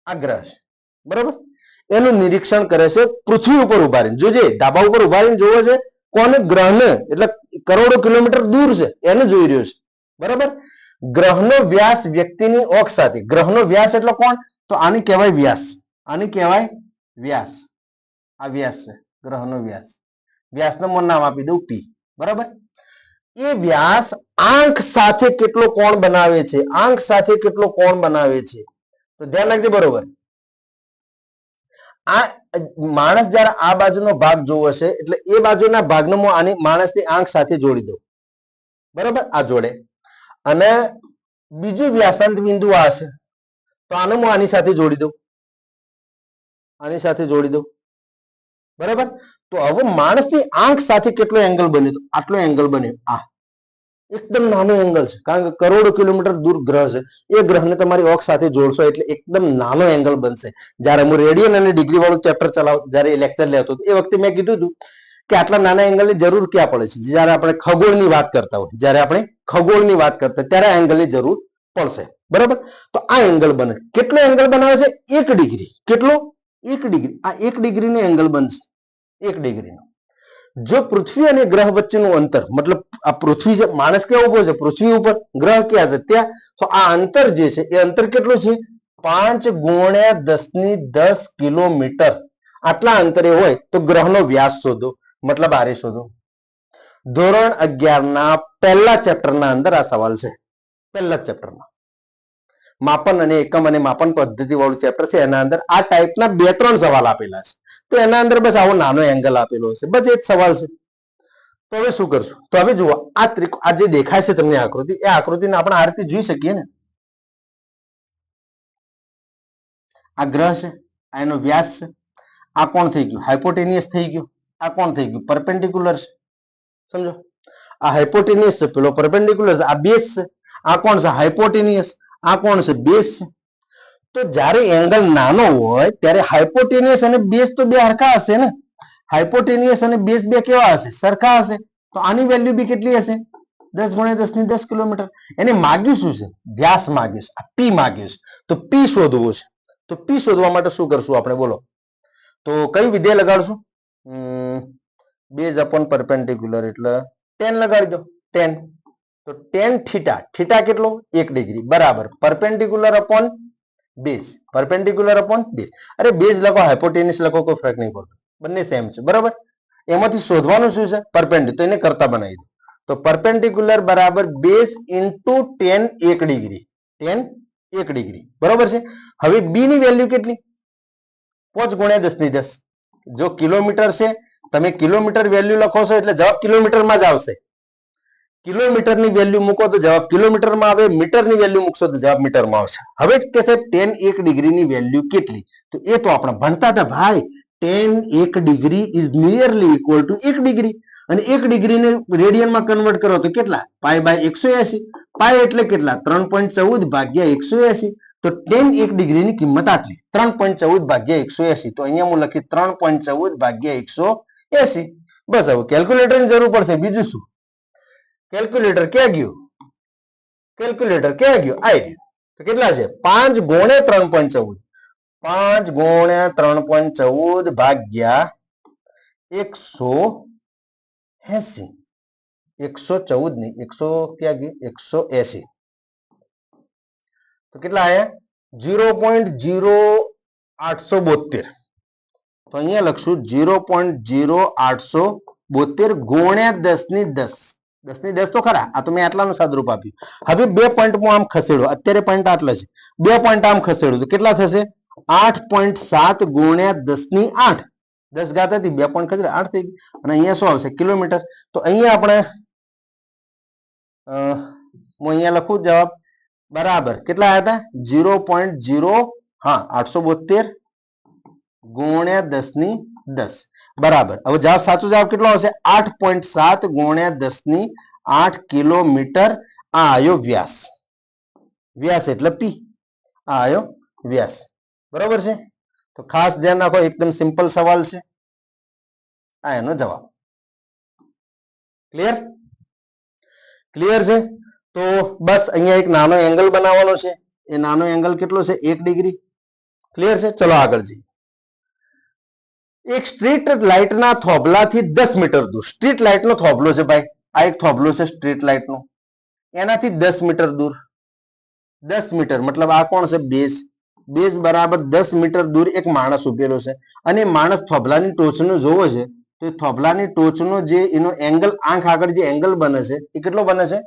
આ ગ્રહ છે, બરોબર. એનું નિરીક્ષણ કરે છે પૃથ્વી ઉપર ઉભા રહીને. જોજે, ડાબા ઉપર ઉભા રહીને જોવે છે કોને? ગ્રહને. એટલે કરોડો કિલોમીટર દૂર છે એને જોઈ રહ્યો છે, બરાબર. ગ્રહનો વ્યાસ વ્યક્તિની અક્ષ સાથે, ગ્રહનો વ્યાસ એટલે કોણ? તો આને કહેવાય વ્યાસ. આને કહેવાય વ્યાસ. આ વ્યાસ છે, ગ્રહનો વ્યાસ. વ્યાસનું નામ આપી દઉં પી, બરાબર. એ વ્યાસ આંખ સાથે કેટલો કોણ બનાવે છે? આંખ સાથે કેટલો કોણ બનાવે છે? તો ધ્યાન રાખજે, બરોબર. આ માણસ જયારે આ બાજુનો ભાગ જોવો છે એટલે એ બાજુના ભાગનો હું આની માણસની આંખ સાથે જોડી દઉં, બરોબર. આ જોડે અને બીજું વ્યાસાંત બિંદુ આ છે તો આને હું આની સાથે જોડી દઉં, આની સાથે જોડી દઉં, બરાબર. તો હવે માણસની આંખ સાથે કેટલો એંગલ બન્યો? તો આટલો એંગલ બન્યો. આ એકદમ નાનો એંગલ છે, કારણ કે કરોડો કિલોમીટર દૂર ગ્રહ છે. એ ગ્રહને તમારી આંખ સાથે જોડશો એટલે એકદમ નાનો એંગલ બનશે. જ્યારે હું રેડિયન અને ડિગ્રી વાળું ચેપ્ટર ચલાવ, જ્યારે લેક્ચર લેતો હતો એ વખતે મેં કીધું હતું કે આટલા નાના એંગલની જરૂર ક્યાં પડે છે? જ્યારે આપણે ખગોળની વાત કરતા હોય, જ્યારે આપણે ખગોળની વાત કરતા ત્યારે આ એંગલની જરૂર પડશે. બરાબર. તો આ એંગલ બને. કેટલો એંગલ બનાવે છે? 1 ડિગ્રી. કેટલો? 1 ડિગ્રી. આ 1 ડિગ્રીનો એંગલ બનશે. 1 ડિગ્રીનો. જો પૃથ્વી અને ગ્રહ વચ્ચેનું અંતર, મતલબ આ પૃથ્વી છે, માણસ ક્યાં ઉભો છે? પૃથ્વી ઉપર. ગ્રહ ક્યાં છે? ત્યાં. તો આ અંતર જે છે એ અંતર કેટલું છે? 5 ગુણ્યા 10 કિલોમીટર. આટલા અંતરે હોય તો ગ્રહનો વ્યાસ શોધો, મતલબ આરે શોધો. ધોરણ 11 ના પહેલા ચેપ્ટરના અંદર આ સવાલ છે. પહેલા ચેપ્ટરમાં માપન અને એકમ અને માપન પદ્ધતિ વાળું ચેપ્ટર છે. એના અંદર આ ટાઈપના 2-3 સવાલ આપેલા છે. તો એના અંદર બસ આવો નાનો એંગલ આપેલો છે, બસ એ જ સવાલ છે. તો હવે શું કરશું? તો હવે જુઓ, આ જે દેખાય છે તમને આકૃતિ, એ આકૃતિને આપણે આ રીતે જોઈ શકીએ ને. આ ગ્રહ છે, આ એનો વ્યાસ છે. આ કોણ થઈ ગયું? હાઇપોટેનિયસ થઈ ગયું. આ કોણ થઈ ગયું? પરપેન્ડિક્યુલર છે. સમજો, આ હાઇપોટેનિયસ છે, પેલો પરપેન્ડિક્યુલર છે. આ બેઝ છે. આ કોણ છે? હાઇપોટેનિયસ. આ કોણ છે? બેઝ છે. તો જ્યારે એંગલ નાનો હોય ત્યારે હાઇપોટેનિયસ અને બેઝ તો બે હરખા હશે ને. હાઇપોટેનિયસ અને બેઝ બે કેવા હશે? સરખા હશે. તો આની વેલ્યુ બી કેટલી હશે? 10 ગુણ્યા 10 ની 10 કિલોમીટર. એને માગ્યું શું છે? વ્યાસ માગ્યું છે. આ પી માગ્યું છે. તો પી શોધવું છે. તો પી શોધવા માટે શું કરશું આપણે? બોલો. તો કયું વિધેય લગાડશું? બેઝ અપોન પરપેન્ડિક્યુલર એટલે tan લગાડી દો. tan. તો tan થીટા. થીટા કેટલો? 1 ડિગ્રી બરાબર perpendicular upon base. Perpendicular upon base. અરે બેઝ લખો, હાઇપોટેનિયસ લખો, કોઈ ફરક નહીં પડતો, બંને સેમ છે. બરાબર. એમાંથી શોધવાનું શું છે? પરપેન્ડિક્યુલર. તો એને કરતા બનાવી દો. તો પરપેન્ડિક્યુલર બરાબર base into tan 1 degree. tan 1 degree. બરાબર છે. હવે બી ની વેલ્યુ કેટલી? 5 ગુણ્યા 10 ની 10. જો કિલોમીટર છે, તમે કિલોમીટર વેલ્યુ લખો છો એટલે જવાબ કિલોમીટરમાં જ આવશે. કિલોમીટરની વેલ્યુ મૂકો તો જવાબ કિલોમીટરમાં આવે. મીટરની વેલ્યુ મૂકશો તો જવાબ મીટરમાં આવશે. હવે કે છે tan 1 ડિગ્રીની વેલ્યુ કેટલી? તો એ તો આપણે ભણતા હતા ભાઈ. tan 1 degree is nearly equal to 1 degree. અને 1 ડિગ્રીને રેડિયનમાં કન્વર્ટ કરો તો કેટલા? પાઈ બાય 180. પાઈ એટલે કેટલા? 3.14 ભાગ્યા 180. તો tan 1 ડિગ્રીની કિંમત આટલી, 3.14 ભાગ્યા 180. તો અહીંયા હું લખી 3.14 ભાગ્યા 180. બસ હવે કેલ્ક્યુલેટરની જરૂર પડશે, બીજું શું? કેલ્ક્યુલેટર ક્યાં ગયું? કેલ્ક્યુલેટર ક્યાં ગયું? આવી ગયું. તો કેટલા છે? 5 ગુણ્યા 3.14. 5 ગુણ્યા 3.14 ભાગ્યા 180. 114 નહીં, 100 ક્યાં ગયું? 180. તો કેટલા આયા? 0.0872. તો અહીંયા લખશું 0.0872 ગુણ્યા 10 ની 10. 10 ની 10 તો ખરા, આ તો મેં આટલાનું સાદુરૂપ આપ્યું. હવે 2 પોઈન્ટ હું આમ ખસેડો, અત્યારે પોઈન્ટ આટલા છે, 2 પોઈન્ટ આમ ખસેડો તો કેટલા થશે? 8.7 ગુણ્યા 10 ની 8. 10 ઘાત હતી, 2 પોઈન્ટ ખસેડો 8 થઈ ગઈ. અને અહીંયા શું આવશે? કિલોમીટર. તો અહીંયા આપણે હું અહીંયા લખું જવાબ બરાબર કેટલા આવ્યા હતા? 0.0, હા 872 ગુણ્યા 10 ની 10 બરાબર. હવે જવાબ સાચો જવાબ કેટલો આવશે? 8.7 ગુણ્યા 10 ની 8 કિલોમીટર. આ આવ્યો વ્યાસ. વ્યાસ એટલે પી. આ આવ્યો વ્યાસ. બરોબર છે. તો ખાસ ધ્યાન રાખો, એકદમ સિમ્પલ સવાલ છે. આ એનો જવાબ. ક્લિયર? ક્લિયર છે. તો બસ અહીંયા એક નાનો એંગલ બનાવવાનો છે. એ નાનો એંગલ કેટલો છે? 1 ડિગ્રી. ક્લિયર છે. ચલો આગળ જઈએ. એક સ્ટ્રીટ લાઇટના થોભલાથી 10 મીટર દૂર, સ્ટ્રીટ લાઇટનો થોભલો છે ભાઈ, આ એક થોભલો છે સ્ટ્રીટ લાઇટનો, એનાથી 10 મીટર દૂર, 10 મીટર મતલબ આ કોણ છે? બેઝ. બેઝ બરાબર 10 મીટર દૂર એક માણસ ઉભેલો છે અને માણસ થોભલાની ટોચનું જોવો છે. તો એ થોભલાની ટોચનો જે એનો એંગલ, આંખ આગળ જે એંગલ બને છે એ કેટલો બને છે?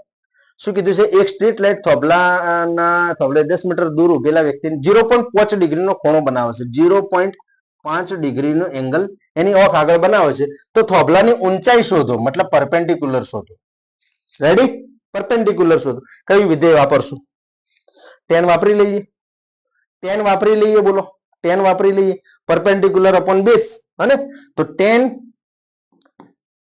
શું કીધું છે? એક સ્ટ્રીટ લાઇટ થોભલે 10 મીટર દૂર ઉભેલા વ્યક્તિને 0.5 ડિગ્રીનો ખૂણો બનાવે છે. 0.5 ડિગ્રીનો એંગલ એની આંખ આગળ બનાવે છે. તો થોભલાની ઊંચાઈ શોધો, મતલબ પરપેન્ડિક્યુલર શોધો. રેડી? પરપેન્ડિક્યુલર શોધો. કયું વિધેય વાપરશું? tan વાપરી લઈએ. tan વાપરી લઈએ. બોલો, tan વાપરી લઈએ. Perpendicular upon base. અને તો tan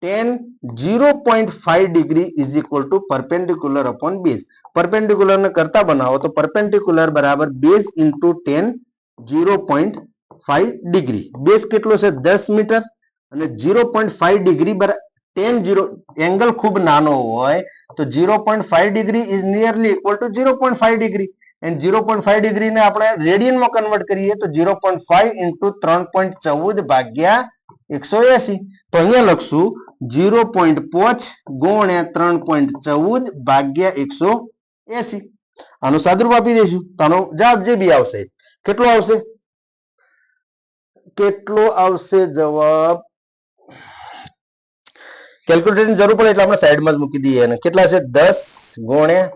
0.5 degree is equal two perpendicular upon base. Perpendicular ને કરતા બનાવો તો પરપેન્ડિક્યુલર બરાબર base into tan 0.5 degree. Base કેટલો છે 10 મીટર અને 0.5 ડિગ્રી tan 0 એંગલ ખૂબ નાનો હોય તો 0.5 degree is nearly equal two 0.5 degree and 0.5 degree ને આપણે રેડિયનમાં કન્વર્ટ કરીએ તો 0.5 ઇન્ટુ 3.14 ભાગ્યા 180. તો અહીંયા લખશું 0.5 ગુણ્યા 3.14 ભાગ્યા 180. આનું સાદુરૂપ આપી દઈશું તો આનો જવાબ જે બી આવશે કેટલો આવશે જવાબ કેલ્ક્યુલેટરની જરૂર પડે એટલે આપણે સાઈડમાં જ મૂકી દઈએ અને કેટલા છે 10 ગુણ્યા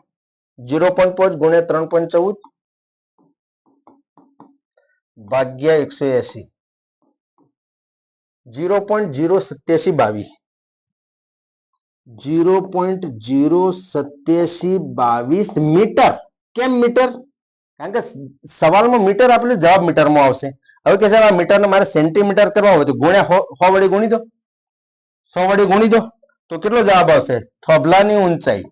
0.5 ગુણ્યા 3.14 ભાગ્યા 180. 0.08722 0.08722 મીટર. કેમ મીટર? કારણ કે સવાલમાં મીટર આપેલું જવાબ મીટરમાં આવશે. હવે કે સાહેબ આ મીટરને મારે સેન્ટીમીટર કરવા હોય તો ગુણ્યા 100 વડે ગુણી દો, 100 વડે ગુણી દો તો કેટલો જવાબ આવશે? થોભલાની ઊંચાઈ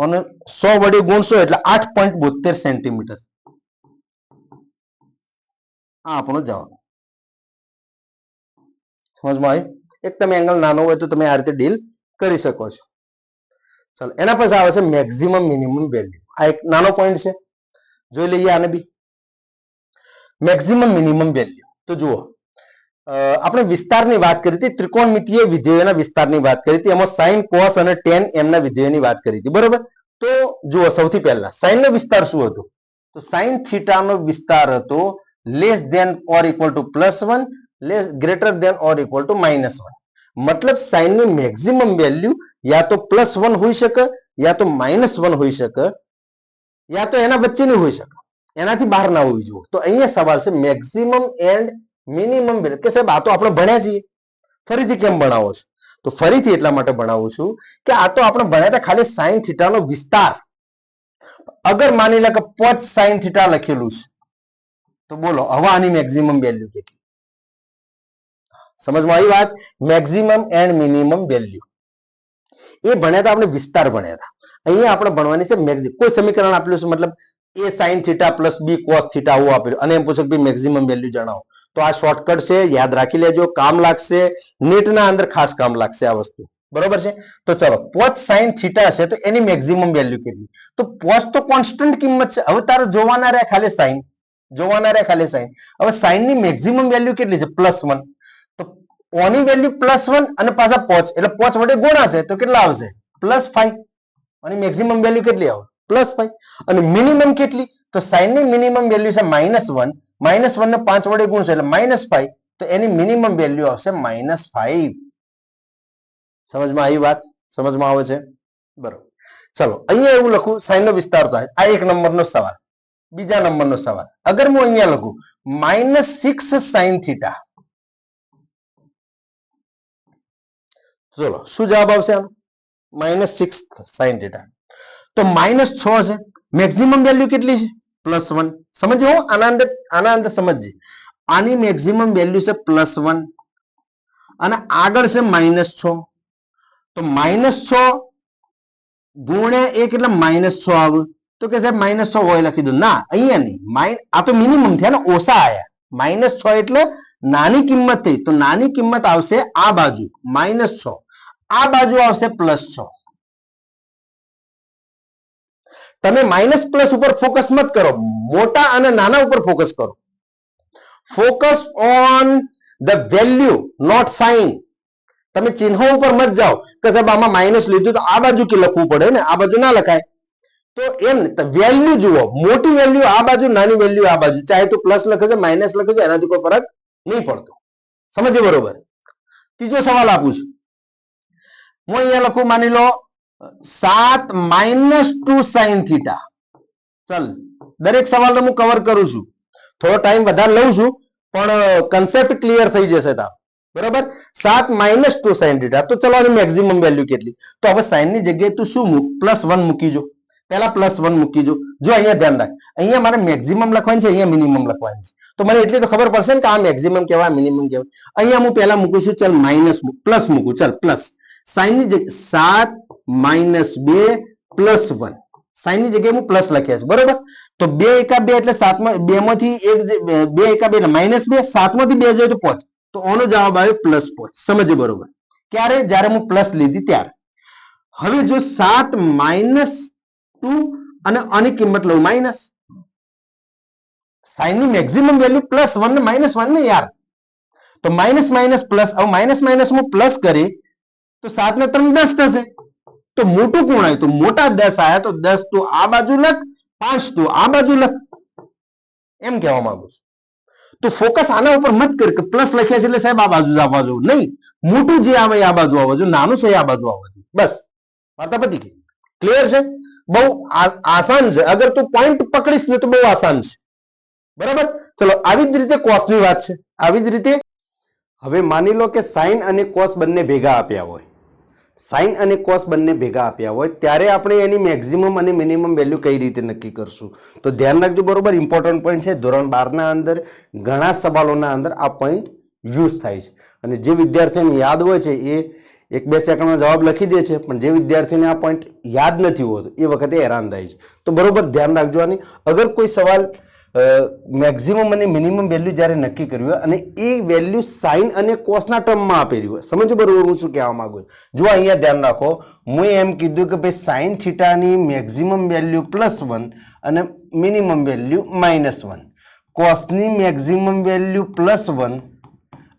અને 100 વડે ગુણશો એટલે 8.72 સેન્ટીમીટર. આ આપણો જવાબ. સમજમાં આવ્યું? એક તમે એંગલ નાનો હોય તો તમે આ રીતે ડીલ કરી શકો છો. ચાલો એના પછી આવે છે મેક્સિમમ મિનિમમ વેલ્યુ. આ એક નાનો પોઈન્ટ છે, જોઈ લઈએ આને બી. મેક્સિમમ મિનિમમ વેલ્યુ તો જુઓ, આપણે વિસ્તારની વાત કરી હતી, ત્રિકોણમિતીય વિધેયોના વિસ્તારની વાત કરી હતી, એમાં sin cos અને tan એમના વિધેયોની વાત કરી હતી, બરોબર. તો જુઓ સૌથી પહેલા sin નો વિસ્તાર શું હતો? તો sin થીટા નો વિસ્તાર હતો less than or equal to +1 less greater than or equal to -1. મતલબ sin ની મેક્સિમમ વેલ્યુ યા તો +1 હોઈ શકે યા તો -1 હોઈ શકે યા તો એના વચ્ચેની હોઈ શકે, એનાથી બહાર ના હોવી જોઈએ. તો અહીંયા સવાલ છે મેક્સિમમ એન્ડ મિનિમમ વેલ્યુ. કે સાહેબ આ તો આપણે ભણ્યા છીએ, ફરીથી કેમ ભણાવો છો? તો ફરીથી એટલા માટે ભણાવું છું કે આ તો આપણે ભણ્યા હતા ખાલી sin થીટા નો વિસ્તાર. અગર માની લે કે 5 sin થીટા લખેલું છે તો બોલો હવે આની મેક્સિમમ વેલ્યુ કેટલી? સમજમાં આવી વાત? મેક્સિમમ એન્ડ મિનિમમ વેલ્યુ એ ભણ્યા હતા આપણે, વિસ્તાર ભણ્યા હતા. અહીંયા આપણે ભણવાની છે મેક્સિમમ. કોઈ સમીકરણ આપેલું છે મતલબ a sin theta plus b cos theta આવું આપેલું અને એમ પૂછે કે મેક્સિમમ વેલ્યુ જણાવો. તો આ શોર્ટકટ છે, યાદ રાખી લેજો, કામ લાગશે. નેટના અંદર ખાસ કામ લાગશે આ વસ્તુ, બરોબર છે. તો ચલો 5 sin થીટા છે તો એની મેક્સિમમ વેલ્યુ કેટલી? તો 5 તો કોન્સ્ટન્ટ કિંમત છે. હવે તારે જોવાના રહ્યા ખાલી sin, જોવાના રહ્યા ખાલી sin. હવે sin ની મેક્સિમમ વેલ્યુ કેટલી છે? +1. તો ઓની વેલ્યુ +1 અને પાછા 5 એટલે 5 વડે ગુણાશે તો કેટલા આવશે? +5. અને મેક્સિમમ વેલ્યુ કેટલી આવે? +5. અને મિનિમમ કેટલી? તો sin ની મિનિમમ વેલ્યુ છે -1. -1 ને 5 વડે ગુણશો એટલે -5. તો એની મિનિમમ વેલ્યુ આવશે -5. સમજમાં આવી વાત? સમજમાં આવે છે? બરોબર. ચલો અહીંયા એવું લખું, sin નો વિસ્તાર થાય. આ 1 નંબરનો સવાલ. બીજા નંબરનો સવાલ, અગર હું અહીંયા લખું -6 sin થીટા, ચલો શું જવાબ આવશે આનો? -6 sin થીટા. તો -6 છે. મેક્સિમમ વેલ્યુ કેટલી છે? +1. સમજો આના અંદર સમજજે. આની મેક્સિમમ વેલ્યુ છે +1 અને આગળ છે -6. તો -6 ગુણ્યા 1 એટલે -6 આવે. તો કે સાહેબ -6 હોય લખી દો. ના, અહીંયા નહીં, આ તો મિનિમમ થયા ને, ઓછા આયા. -6 એટલે નાની કિંમત થઈ. તો નાની કિંમત આવશે આ બાજુ -6, આ બાજુ આવશે +6. તમે માઇનસ પ્લસ ઉપર ફોકસ મત કરો, મોટા અને નાના ઉપર ફોકસ કરો. Focus on the value, not sine. તમે ચિહ્નો ઉપર મત જાઓ કે સાહેબ આમાં માઇનસ લીધું તો આ બાજુ કે લખવું પડે ને, આ બાજુ ના લખાય. તો એમ વેલ્યુ જુઓ, મોટી વેલ્યુ આ બાજુ, નાની વેલ્યુ આ બાજુ. ચાહે તો પ્લસ લખે છે, માઇનસ લખે છે, એનાથી કોઈ ફરક નહીં પડતો. સમજે? બરોબર. ત્રીજો સવાલ આપું છું. હું અહીંયા લખું, માની લો 7 -2 sin થીટા. ચાલ દરેક સવાલ હું કવર કરું છું, થોડો ટાઈમ વધારે લઉં છું પણ કન્સેપ્ટ ક્લિયર થઈ જશે તારો, બરોબર. 7 -2 sin થીટા. તો ચલો આની મેક્સિમમ વેલ્યુ કેટલી? તો હવે sin ની જગ્યાએ તું શું મૂક? +1 મૂકી જો. પહેલા +1 મૂકી જો. જો અહીંયા ધ્યાન રાખ, અહીંયા મારે મેક્સિમમ લખવાનું છે, અહીંયા મિનિમમ લખવાનું છે. તો મને એટલી તો ખબર પડશે ને કે આ મેક્સિમમ કહેવાય, મિનિમમ કહેવાય. અહીંયા હું પહેલા મૂકું છું, ચાલ માઇનસ પ્લસ મૂકું, ચાલ પ્લસ. સાઈન ની જગ્યાએ 7 - 2 + 1, સાઈન ની જગ્યાએ હું પ્લસ લખ્યા છે, બરોબર. તો 2 × 2 એટલે 7 માં 2 માંથી 1, 2 × 2 એટલે -2, 7 માંથી 2 જાય તો 5. તો આનો જવાબ આવ્યો +5. સમજે બરોબર. ક્યારે? જ્યારે હું પ્લસ લીધી ત્યારે. હવે જો 7 - 2 અને આની કિંમત લઉં માઇનસ, સાઈન ની મેક્સિમમ વેલ્યુ +1 ને -1 ને યાર. તો માઇનસ માઇનસ પ્લસ, હવે માઇનસ માઇનસ હું પ્લસ કરી તો 7 ને 3 10 થશે. તો મોટું કોણ આવ્યું? તો મોટા 10 આવ્યા. તો 10 તું આ બાજુ લખ, 5 તું આ બાજુ લખ, એમ કહેવા માંગુ છું. તો ફોકસ આના ઉપર મત કર કે પ્લસ લખ્યા છે એટલે સાહેબ આ બાજુ જ આવવા જોઈએ. નહીં, મોટું જે આવે આ બાજુ આવવા જોઈએ, નાનું છે આ બાજુ આવવા જોઈએ. બસ વાર્તા પતી ગઈ. ક્લિયર છે? બહુ આસાન છે. અગર તું પોઈન્ટ પકડીશ ને તો બહુ આસાન છે, બરાબર. ચલો, આવી જ રીતે કોસની વાત છે. આવી જ રીતે હવે માની લો કે સાઈન અને કોસ બંને ભેગા આપ્યા હોય, સાઈન અને કોસ બંને ભેગા આપ્યા હોય ત્યારે આપણે એની મેક્સિમમ અને મિનિમમ વેલ્યુ કઈ રીતે નક્કી કરશું? તો ધ્યાન રાખજો, બરોબર. ઇમ્પોર્ટન્ટ પોઈન્ટ છે. ધોરણ 12ના અંદર ઘણા સવાલોના અંદર આ પોઈન્ટ યુઝ થાય છે. અને જે વિદ્યાર્થીઓને યાદ હોય છે એ 1-2 સેકન્ડમાં જવાબ લખી દે છે, પણ જે વિદ્યાર્થીઓને આ પોઈન્ટ યાદ નથી હોતો એ વખતે હેરાન થાય છે. તો બરોબર ધ્યાન રાખજો આની. અગર કોઈ સવાલ મેક્સિમમ અને મિનિમમ વેલ્યુ જ્યારે નક્કી કર્યું હોય અને એ વેલ્યુ સાઈન અને કોસના ટર્મમાં આપેલી હોય, સમજો બરોબર હું શું કહેવા માંગુ છું. જો અહીંયા ધ્યાન રાખો, હું એમ કીધું કે ભાઈ સાઈન થીટાની મેક્સિમમ વેલ્યુ +1 અને મિનિમમ વેલ્યુ -1, કોસની મેક્સિમમ વેલ્યુ +1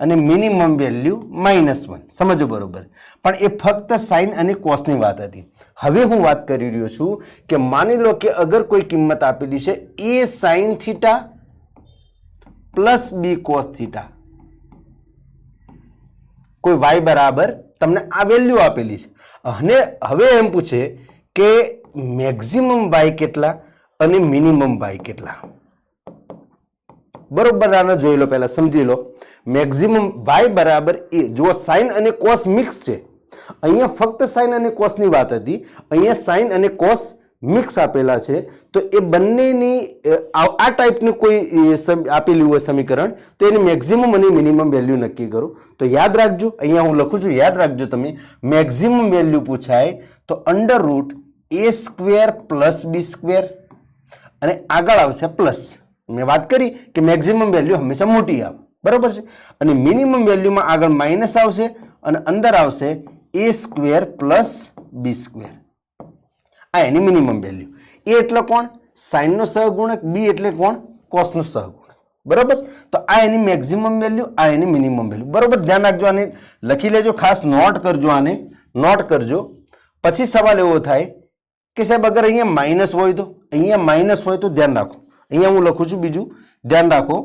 અને મિનિમમ વેલ્યુ -1. સમજો બરોબર. પણ એ ફક્ત સાઈન અને કોસની વાત હતી. હવે હું વાત કરી રહ્યો છું કે માની લો કે અગર કોઈ કિંમત આપેલી છે a sin theta + b cos theta, કોઈ y બરાબર તમને આ વેલ્યુ આપેલી છે અને હવે એમ પૂછે કે મેક્સિમમ y કેટલા અને મિનિમમ y કેટલા. બરોબર, આને જોઈ લો, પહેલા સમજી લો. મેક્સિમમ y બરાબર a. જો સાઈન અને કોસ મિક્સ છે, અહીંયા ફક્ત સાઈન અને કોસની વાત હતી, અહીંયા સાઈન અને કોસ મિક્સ આપેલા છે. તો એ બંનેની આ ટાઈપનું કોઈ આપેલું હોય સમીકરણ, તો એની મેક્સિમમ અને મિનિમમ વેલ્યુ નક્કી કરો. તો યાદ રાખજો, અહીંયા હું લખું છું, યાદ રાખજો તમે. મેક્સિમમ વેલ્યુ પૂછાય તો √a² + b² અને આગળ આવશે પ્લસ. મેં વાત કરી કે મેક્સિમમ વેલ્યુ હંમેશા મોટી આવે, બરોબર છે. અને મિનિમમ વેલ્યુમાં આગળ માઇનસ આવશે અને અંદર આવશે a² + b². આ એની મિનિમમ વેલ્યુ. એ એટલે કોણ? સાઈનનો સહગુણક. બી એટલે કોણ? કોસનો સહગુણક, બરોબર. તો આ એની મેક્સિમમ વેલ્યુ, આ એની મિનિમમ વેલ્યુ, બરોબર. ધ્યાન રાખજો, આને લખી લેજો, ખાસ નોટ કરજો, આને નોટ કરજો. પછી સવાલ એવો થાય કે સાહેબ અગર અહીંયા માઇનસ હોય તો, અહીંયા માઇનસ હોય તો ધ્યાન રાખો, અહીંયા હું લખું છું બીજું, ધ્યાન રાખો.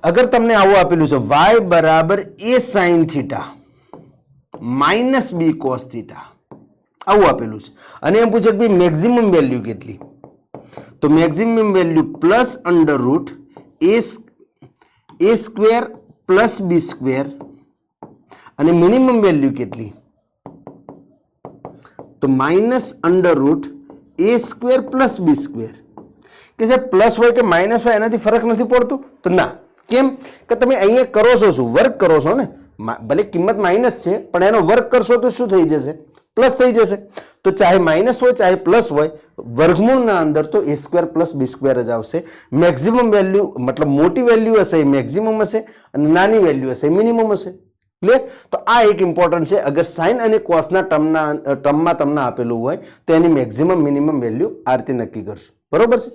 અગર તમને આવું આપેલું છે y બરાબર a sin theta - b cos theta, આવું આપેલું છે અને એમ પૂછે કે મેક્સિમમ વેલ્યુ કેટલી? તો મેક્સિમમ વેલ્યુ +√a² + b² અને મિનિમમ વેલ્યુ કેટલી? તો -√a² + b². કે જે પ્લસ હોય કે માઇનસ હોય એનાથી ફરક નથી પડતો? તો ના. કેમ કે તમે અહીંયા કરો છો શું? વર્ક કરો છો ને. ભલે કિંમત માઇનસ છે પણ એનો વર્ક કરશો તો શું થઈ જશે? પ્લસ થઈ જશે. તો ચાહે માઇનસ હોય ચાહે પ્લસ હોય, વર્ગમૂળના અંદર તો a² + b² જ આવશે. મેક્સિમમ વેલ્યુ મતલબ મોટી વેલ્યુ હશે એ મેક્સિમમ હશે અને નાની વેલ્યુ હશે એ મિનિમમ હશે. ક્લિયર? તો આ એક ઇમ્પોર્ટન્ટ છે. અગર સાઈન અને કોસના ટર્મમાં તમને આપેલું હોય તો એની મેક્સિમમ મિનિમમ વેલ્યુ આ રીતે નક્કી કરશું, બરોબર છે.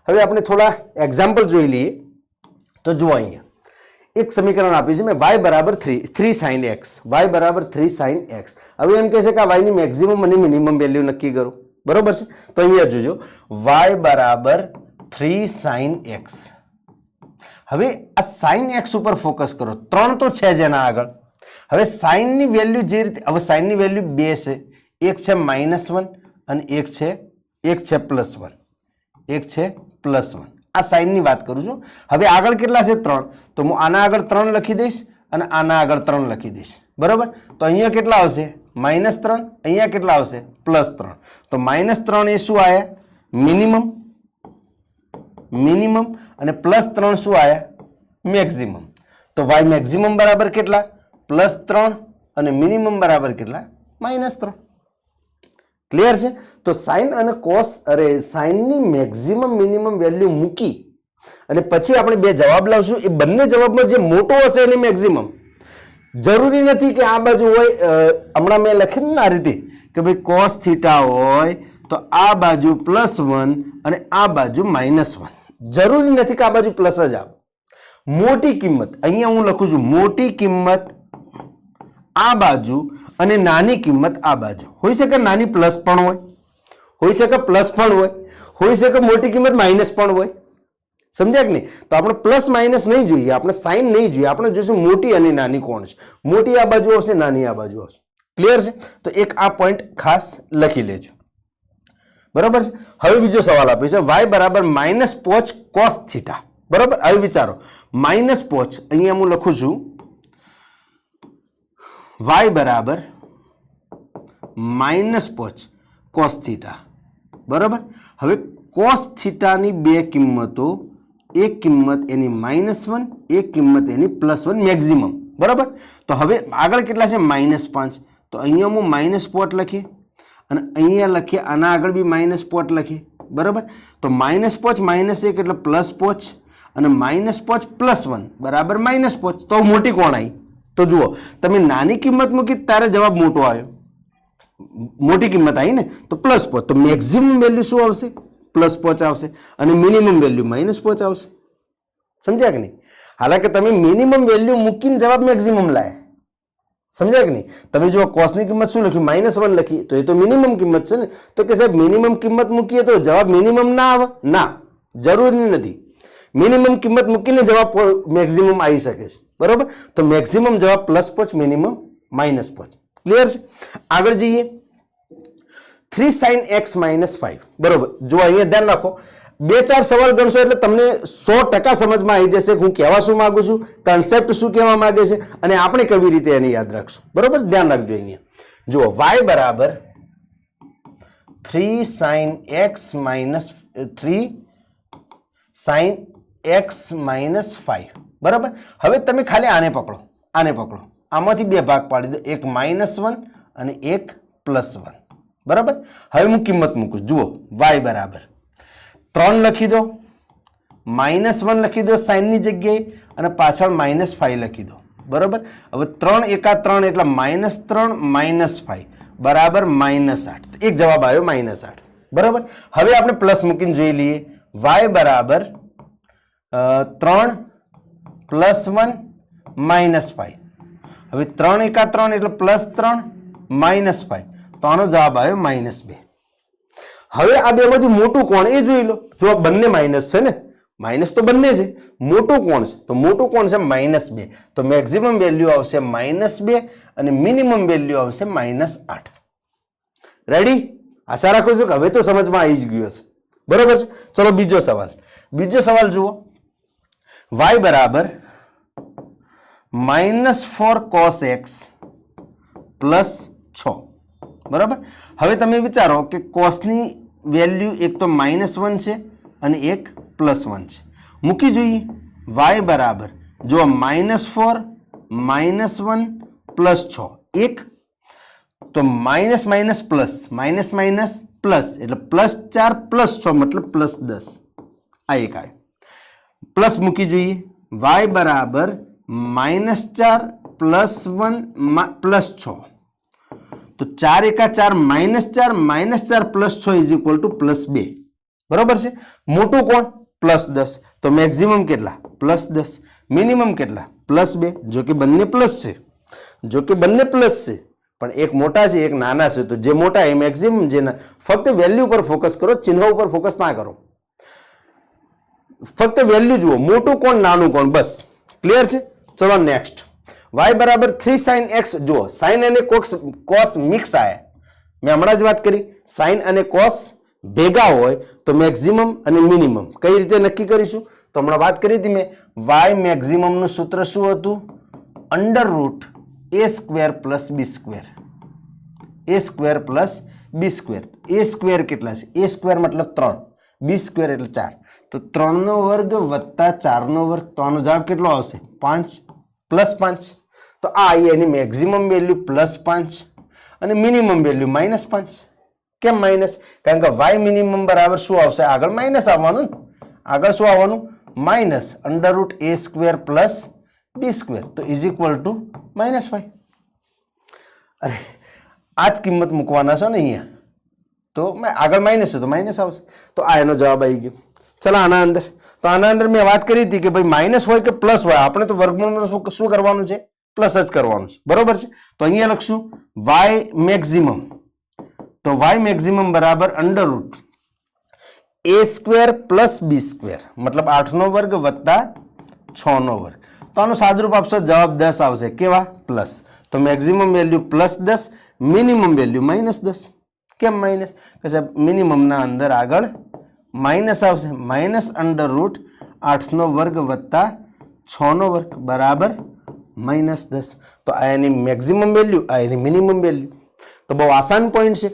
હવે આપણે થોડા એક્ઝામ્પલ જોઈ લઈએ. તો જુઓ, અહીંયા એક સમીકરણ આપ્યું છે મેં, y બરાબર 3 sin x, y બરાબર 3 sin x. હવે એમ કહે છે કે આ y ની મેક્સિમમ અને મિનિમમ વેલ્યુ નક્કી કરો, બરોબર છે. તો અહીંયા જોજો, y બરાબર 3 sin x. હવે આ sin x ઉપર ફોકસ કરો. 3 તો છે જ એના આગળ. હવે સાઈન ની વેલ્યુ જે રીતે, હવે સાઈન ની વેલ્યુ 2 છે, એક છે -1 અને એક છે +1, એક છે +1. આ સાઈન ની વાત કરું છું. હવે આગળ કેટલા છે? 3. તો હું આના આગળ 3 લખી દઈશ અને આના આગળ 3 લખી દઈશ, બરોબર. તો અહીંયા કેટલા આવશે? -3, અહીંયા કેટલા આવશે +3. તો -3 એ શું આયા મિનિમમ અને +3 શું આયા મેક્સિમમ. તો y મેક્સિમમ બરાબર કેટલા +3 અને મિનિમમ બરાબર કેટલા -3. ક્લિયર છે? તો સાઇન અને કોસ સાઇનની મેક્સિમમ મિનિમમ વેલ્યુ મૂકી અને પછી આપણે બે જવાબ લાવશું. એ બંને જવાબમાં જે મોટો હશે એની મેક્સિમમ. જરૂરી નથી કે આ બાજુ હોય હમણાં મેં લખેલું ને આ રીતે કે ભાઈ cos થીટા હોય તો આ બાજુ +1 અને આ બાજુ -1. જરૂરી નથી કે આ બાજુ પ્લસ જ આવે. મોટી કિંમત અહીંયા હું લખું છું મોટી કિંમત આ બાજુ અને નાની કિંમત આ બાજુ. હોઈ શકે નાની પ્લસ પણ હોય, હોઈ શકે પ્લસ પણ હોય, હોઈ શકે મોટી કિંમત માઇનસ પણ હોય. સમજ્યા કે નહીં? તો આપણે પ્લસ માઇનસ નહીં જોઈએ, આપણે સાઇન નહીં જોઈએ, આપણે જોઈશું મોટી અને નાની કોણ છે. મોટી આ બાજુ આવશે, નાની આ બાજુ આવશે. ક્લિયર છે? તો એક આ પોઈન્ટ ખાસ લખી લેજો. બરાબર છે? હવે બીજો સવાલ આપ્યો છે y બરાબર -5 cos થીટા. બરાબર? હવે વિચારો -5 અહીંયા હું લખું છું y બરાબર -5 cos થીટા. બરાબર? હવે cos થીટાની બે કિંમતો, એક કિંમત એની -1, એક કિંમત એની +1 મેક્સિમમ. બરાબર? તો હવે આગળ કેટલા છે -5. તો અહીંયા હું -5 લખીએ અને અહીંયા લખીએ, આના આગળ બી -5 લખીએ. બરાબર? તો -5 -1 એટલે +5 અને -5 +1 બરાબર -5. તો મોટી કોણ આવી? તો જુઓ તમે નાની કિંમત મૂકી તારે જવાબ મોટો આવ્યો, મોટી કિંમત આવી ને તો +5. તો મેક્સિમમ વેલ્યુ શું આવશે +5 આવશે અને મિનિમમ વેલ્યુ -5 આવશે. સમજ્યા કે નહીં? હાલાકે તમે મિનિમમ વેલ્યુ મૂકીને જવાબ મેક્સિમમ લાયા. સમજ્યા કે નહીં? તમે જો કોસની કિંમત શું લખ્યું -1 લખી તો એ તો મિનિમમ કિંમત છે ને. તો કે સાહેબ મિનિમમ કિંમત મૂકીએ તો જવાબ મિનિમમ ના આવે? ના, જરૂરી નથી. મિનિમમ કિંમત મૂકીને જવાબ મેક્સિમમ આવી શકે છે. બરોબર? તો મેક્સિમમ જવાબ +5, મિનિમમ -5. ક્લિયર છે? આગળ જઈએ 3 sin x - 5. બરોબર? જો અહીંયા ધ્યાન રાખો, 2-4 સવાલ ગણશો એટલે તમને 100% સમજમાં આવી જશે હું કહેવા શું માંગુ છું, કન્સેપ્ટ શું કહેવા માંગે છે અને આપણે કેવી રીતે એને યાદ રાખશું. બરોબર? ધ્યાન રાખજો. અહીંયા જુઓ y બરાબર 3 sin x - 5. બરાબર? હવે તમે ખાલી આને પકડો, આને પકડો, આમાંથી બે ભાગ પાડી દો, એક -1 અને એક +1. બરાબર? હવે હું કિંમત મૂકું. જુઓ y બરાબર 3 લખી દો, -1 લખી દો સાઇનની જગ્યાએ અને પાછળ -5 લખી દો. બરાબર? હવે 3 એકા 3 એટલે -3 -5 બરાબર -8. એક જવાબ આવ્યો -8. બરાબર? હવે આપણે પ્લસ મૂકીને જોઈ લઈએ. y બરાબર 3 +1 -5. હવે 3 એકા 3 એટલે +3 -5. તો આનો જવાબ આવ્યો -2. હવે આ બેમાંથી મોટું કોણ એ જોઈ લો. જો બંને માઇનસ છે ને, માઇનસ તો બંને છે, મોટું કોણ છે? તો મોટું કોણ છે -2. તો મેક્સિમમ વેલ્યુ આવશે -2 અને મિનિમમ વેલ્યુ આવશે -8. રેડી? આશા રાખું છું કે હવે તો સમજમાં આવી જ ગયું હશે. બરોબર છે? ચલો બીજો સવાલ. બીજો સવાલ જુઓ. y બરાબર -4 cos x +6. બરાબર? હવે તમે વિચારો કે કોસની વેલ્યુ એક તો -1 છે અને એક +1 છે. મૂકી જોઈએ. y બરાબર જો -4 -1 +6 એક તો minus minus plus minus minus plus એટલે +4 +6 મતલબ +10. આ એક આવ્યું. પ્લસ મૂકી જોઈએ. y બરાબર -4 +1 +6 તો 4 એકા 4 -4 -4 +6 ઇઝ ઇક્વલ ટુ +2. બરોબર છે. મોટું કોણ? +10. તો મેક્સિમમ કેટલા? +10. મિનિમમ કેટલા? +2. જો કે બંને પ્લસ છે, પણ એક મોટા છે એક નાના છે, તો જે મોટા એ મેક્સિમમ, જે ફક્ત વેલ્યુ પર ફોકસ કરો, ચિહ્ન ઉપર ફોકસ ના કરો, ફક્ત વેલ્યુ જુઓ, મોટું કોણ નાનું કોણ, બસ. ક્લિયર છે? ચલો નેક્સ્ટ. y બરાબર 3 sin x. જુઓ સાઇન અને કોસ મિક્સ આયા. મેં હમણાં જ વાત કરી, સાઇન અને કોસ ભેગા હોય તો મેક્સિમમ અને મિનિમમ કઈ રીતે નક્કી કરીશું? તો હમણાં વાત કરી હતી મેં. y મેક્સિમમ નું સૂત્ર શું હતું? √a² + b². એ સ્ક્વેર પ્લસ બી સ્ક્વેર. એ સ્ક્વેર કેટલા છે? એ સ્ક્વેર મતલબ 3, બી સ્ક્વેર એટલે 4. તો 3નો વર્ગ વત્તા 4નો વર્ગ, તો આનો જવાબ કેટલો આવશે? 5 પ્લસ 5. તો આ આવી એની મેક્સિમમ વેલ્યુ +5 અને મિનિમમ વેલ્યુ -5. કેમ માઇનસ? કારણ કે વાય મિનિમમ બરાબર શું આવશે? આગળ માઇનસ આવવાનું ને. આગળ શું આવવાનું? Minus √a square plus B square, તો ઇઝ ઇક્વલ ટુ -5. અરે આ જ કિંમત મૂકવાના છો ને અહીંયા, તો આગળ માઇનસ છે તો માઇનસ આવશે. તો આ એનો જવાબ આવી ગયો. ચલો આના અંદર, તો આના અંદર મેં વાત કરી હતી કે ભાઈ માઇનસ હોય કે પ્લસ હોય, આપણે તો વર્ગમૂળમાં શું કરવાનું છે? પ્લસ જ કરવાનું છે. બરોબર છે. તો અહીંયા લખશું વાય મેક્સિમમ. તો વાય મેક્સિમમ બરાબર √a square plus B square, મતલબ 8નો વર્ગ વત્તા 6નો વર્ગ. તો આનું સાદુરૂપ આપશો, જવાબ 10 આવશે. કેવા? પ્લસ. તો મેક્સિમમ વેલ્યુ +10, મિનિમમ વેલ્યુ -10. કેમ માઇનસ? કે સાહેબ મિનિમમના અંદર આગળ માઇનસ આવશે. -√8નો વર્ગ વત્તા 6નો વર્ગ બરાબર -10. તો આ એની મેક્સિમમ વેલ્યુ, આ એની મિનિમમ વેલ્યુ. તો બહુ આસાન પોઈન્ટ છે.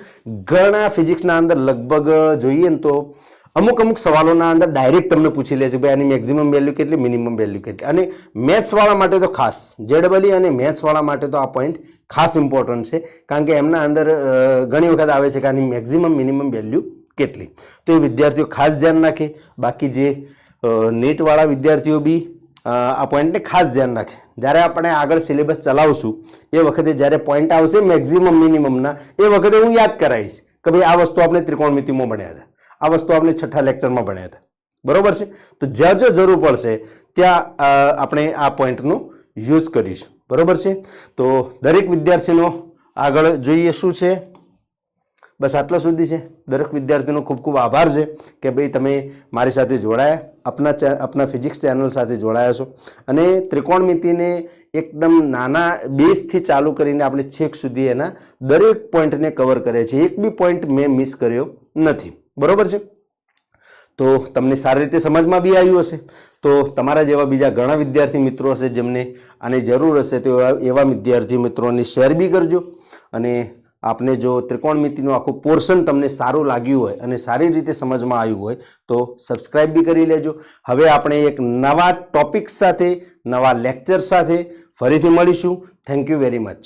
ઘણા ફિઝિક્સના અંદર લગભગ જોઈએ ને તો અમુક સવાલોના અંદર ડાયરેક્ટ તમને પૂછી લે છે ભાઈ આની મેક્સિમમ વેલ્યુ કેટલી, મિનિમમ વેલ્યુ કેટલી. અને મેથ્સવાળા માટે તો ખાસ, જેડબલઈ અને મેથ્સવાળા માટે તો આ પોઈન્ટ ખાસ ઇમ્પોર્ટન્ટ છે. કારણ કે એમના અંદર ઘણી વખત આવે છે કે આની મેક્સિમમ મિનિમમ વેલ્યુ કેટલી. તો એ વિદ્યાર્થીઓ ખાસ ધ્યાન રાખે. બાકી જે નીટવાળા વિદ્યાર્થીઓ બી આ પોઈન્ટને ખાસ ધ્યાન રાખે. જ્યારે આપણે આગળ સિલેબસ ચલાવશું એ વખતે જ્યારે પોઈન્ટ આવશે મેક્સિમમ મિનિમમના, એ વખતે હું યાદ કરાવીશ કે ભાઈ આ વસ્તુ આપણે ત્રિકોણમિતિમાં ભણ્યા હતા, આ વસ્તુ આપણે 6ઠ્ઠા લેક્ચરમાં ભણ્યા હતા. બરોબર છે. તો જ્યાં જો જરૂર પડશે ત્યાં આપણે આ પોઈન્ટનો યુઝ કરીશું. બરોબર છે. તો દરેક વિદ્યાર્થીનો આગળ જોઈએ શું છે, બસ આટલા સુધી છે. દરેક વિદ્યાર્થીનો ખૂબ ખૂબ આભાર છે કે ભાઈ તમે મારી સાથે જોડાયા, આપના ફિઝિક્સ ચેનલ સાથે જોડાયા છો. અને ત્રિકોણમિતિને એકદમ નાના બેઝથી ચાલુ કરીને આપણે છેક સુધી એના દરેક પોઈન્ટને કવર કરે છે. એક બી પોઈન્ટ મેં મિસ કર્યો નથી. બરોબર છે. તો તમને સારી રીતે સમજમાં બી આવ્યું હશે. તો તમારા જેવા બીજા ઘણા વિદ્યાર્થી મિત્રો હશે જેમને આની જરૂર હશે, તો એવા વિદ્યાર્થી મિત્રોને શેર બી કરજો. અને આપને જો ત્રિકોણમિતિનું આખું પોર્શન તમને સારું લાગ્યું હોય અને સારી રીતે સમજમાં આવ્યું હોય તો સબસ્ક્રાઇબ બી કરી લેજો. હવે આપણે એક નવા ટોપિક સાથે, નવા લેક્ચર સાથે ફરીથી મળીશું. Thank you very much.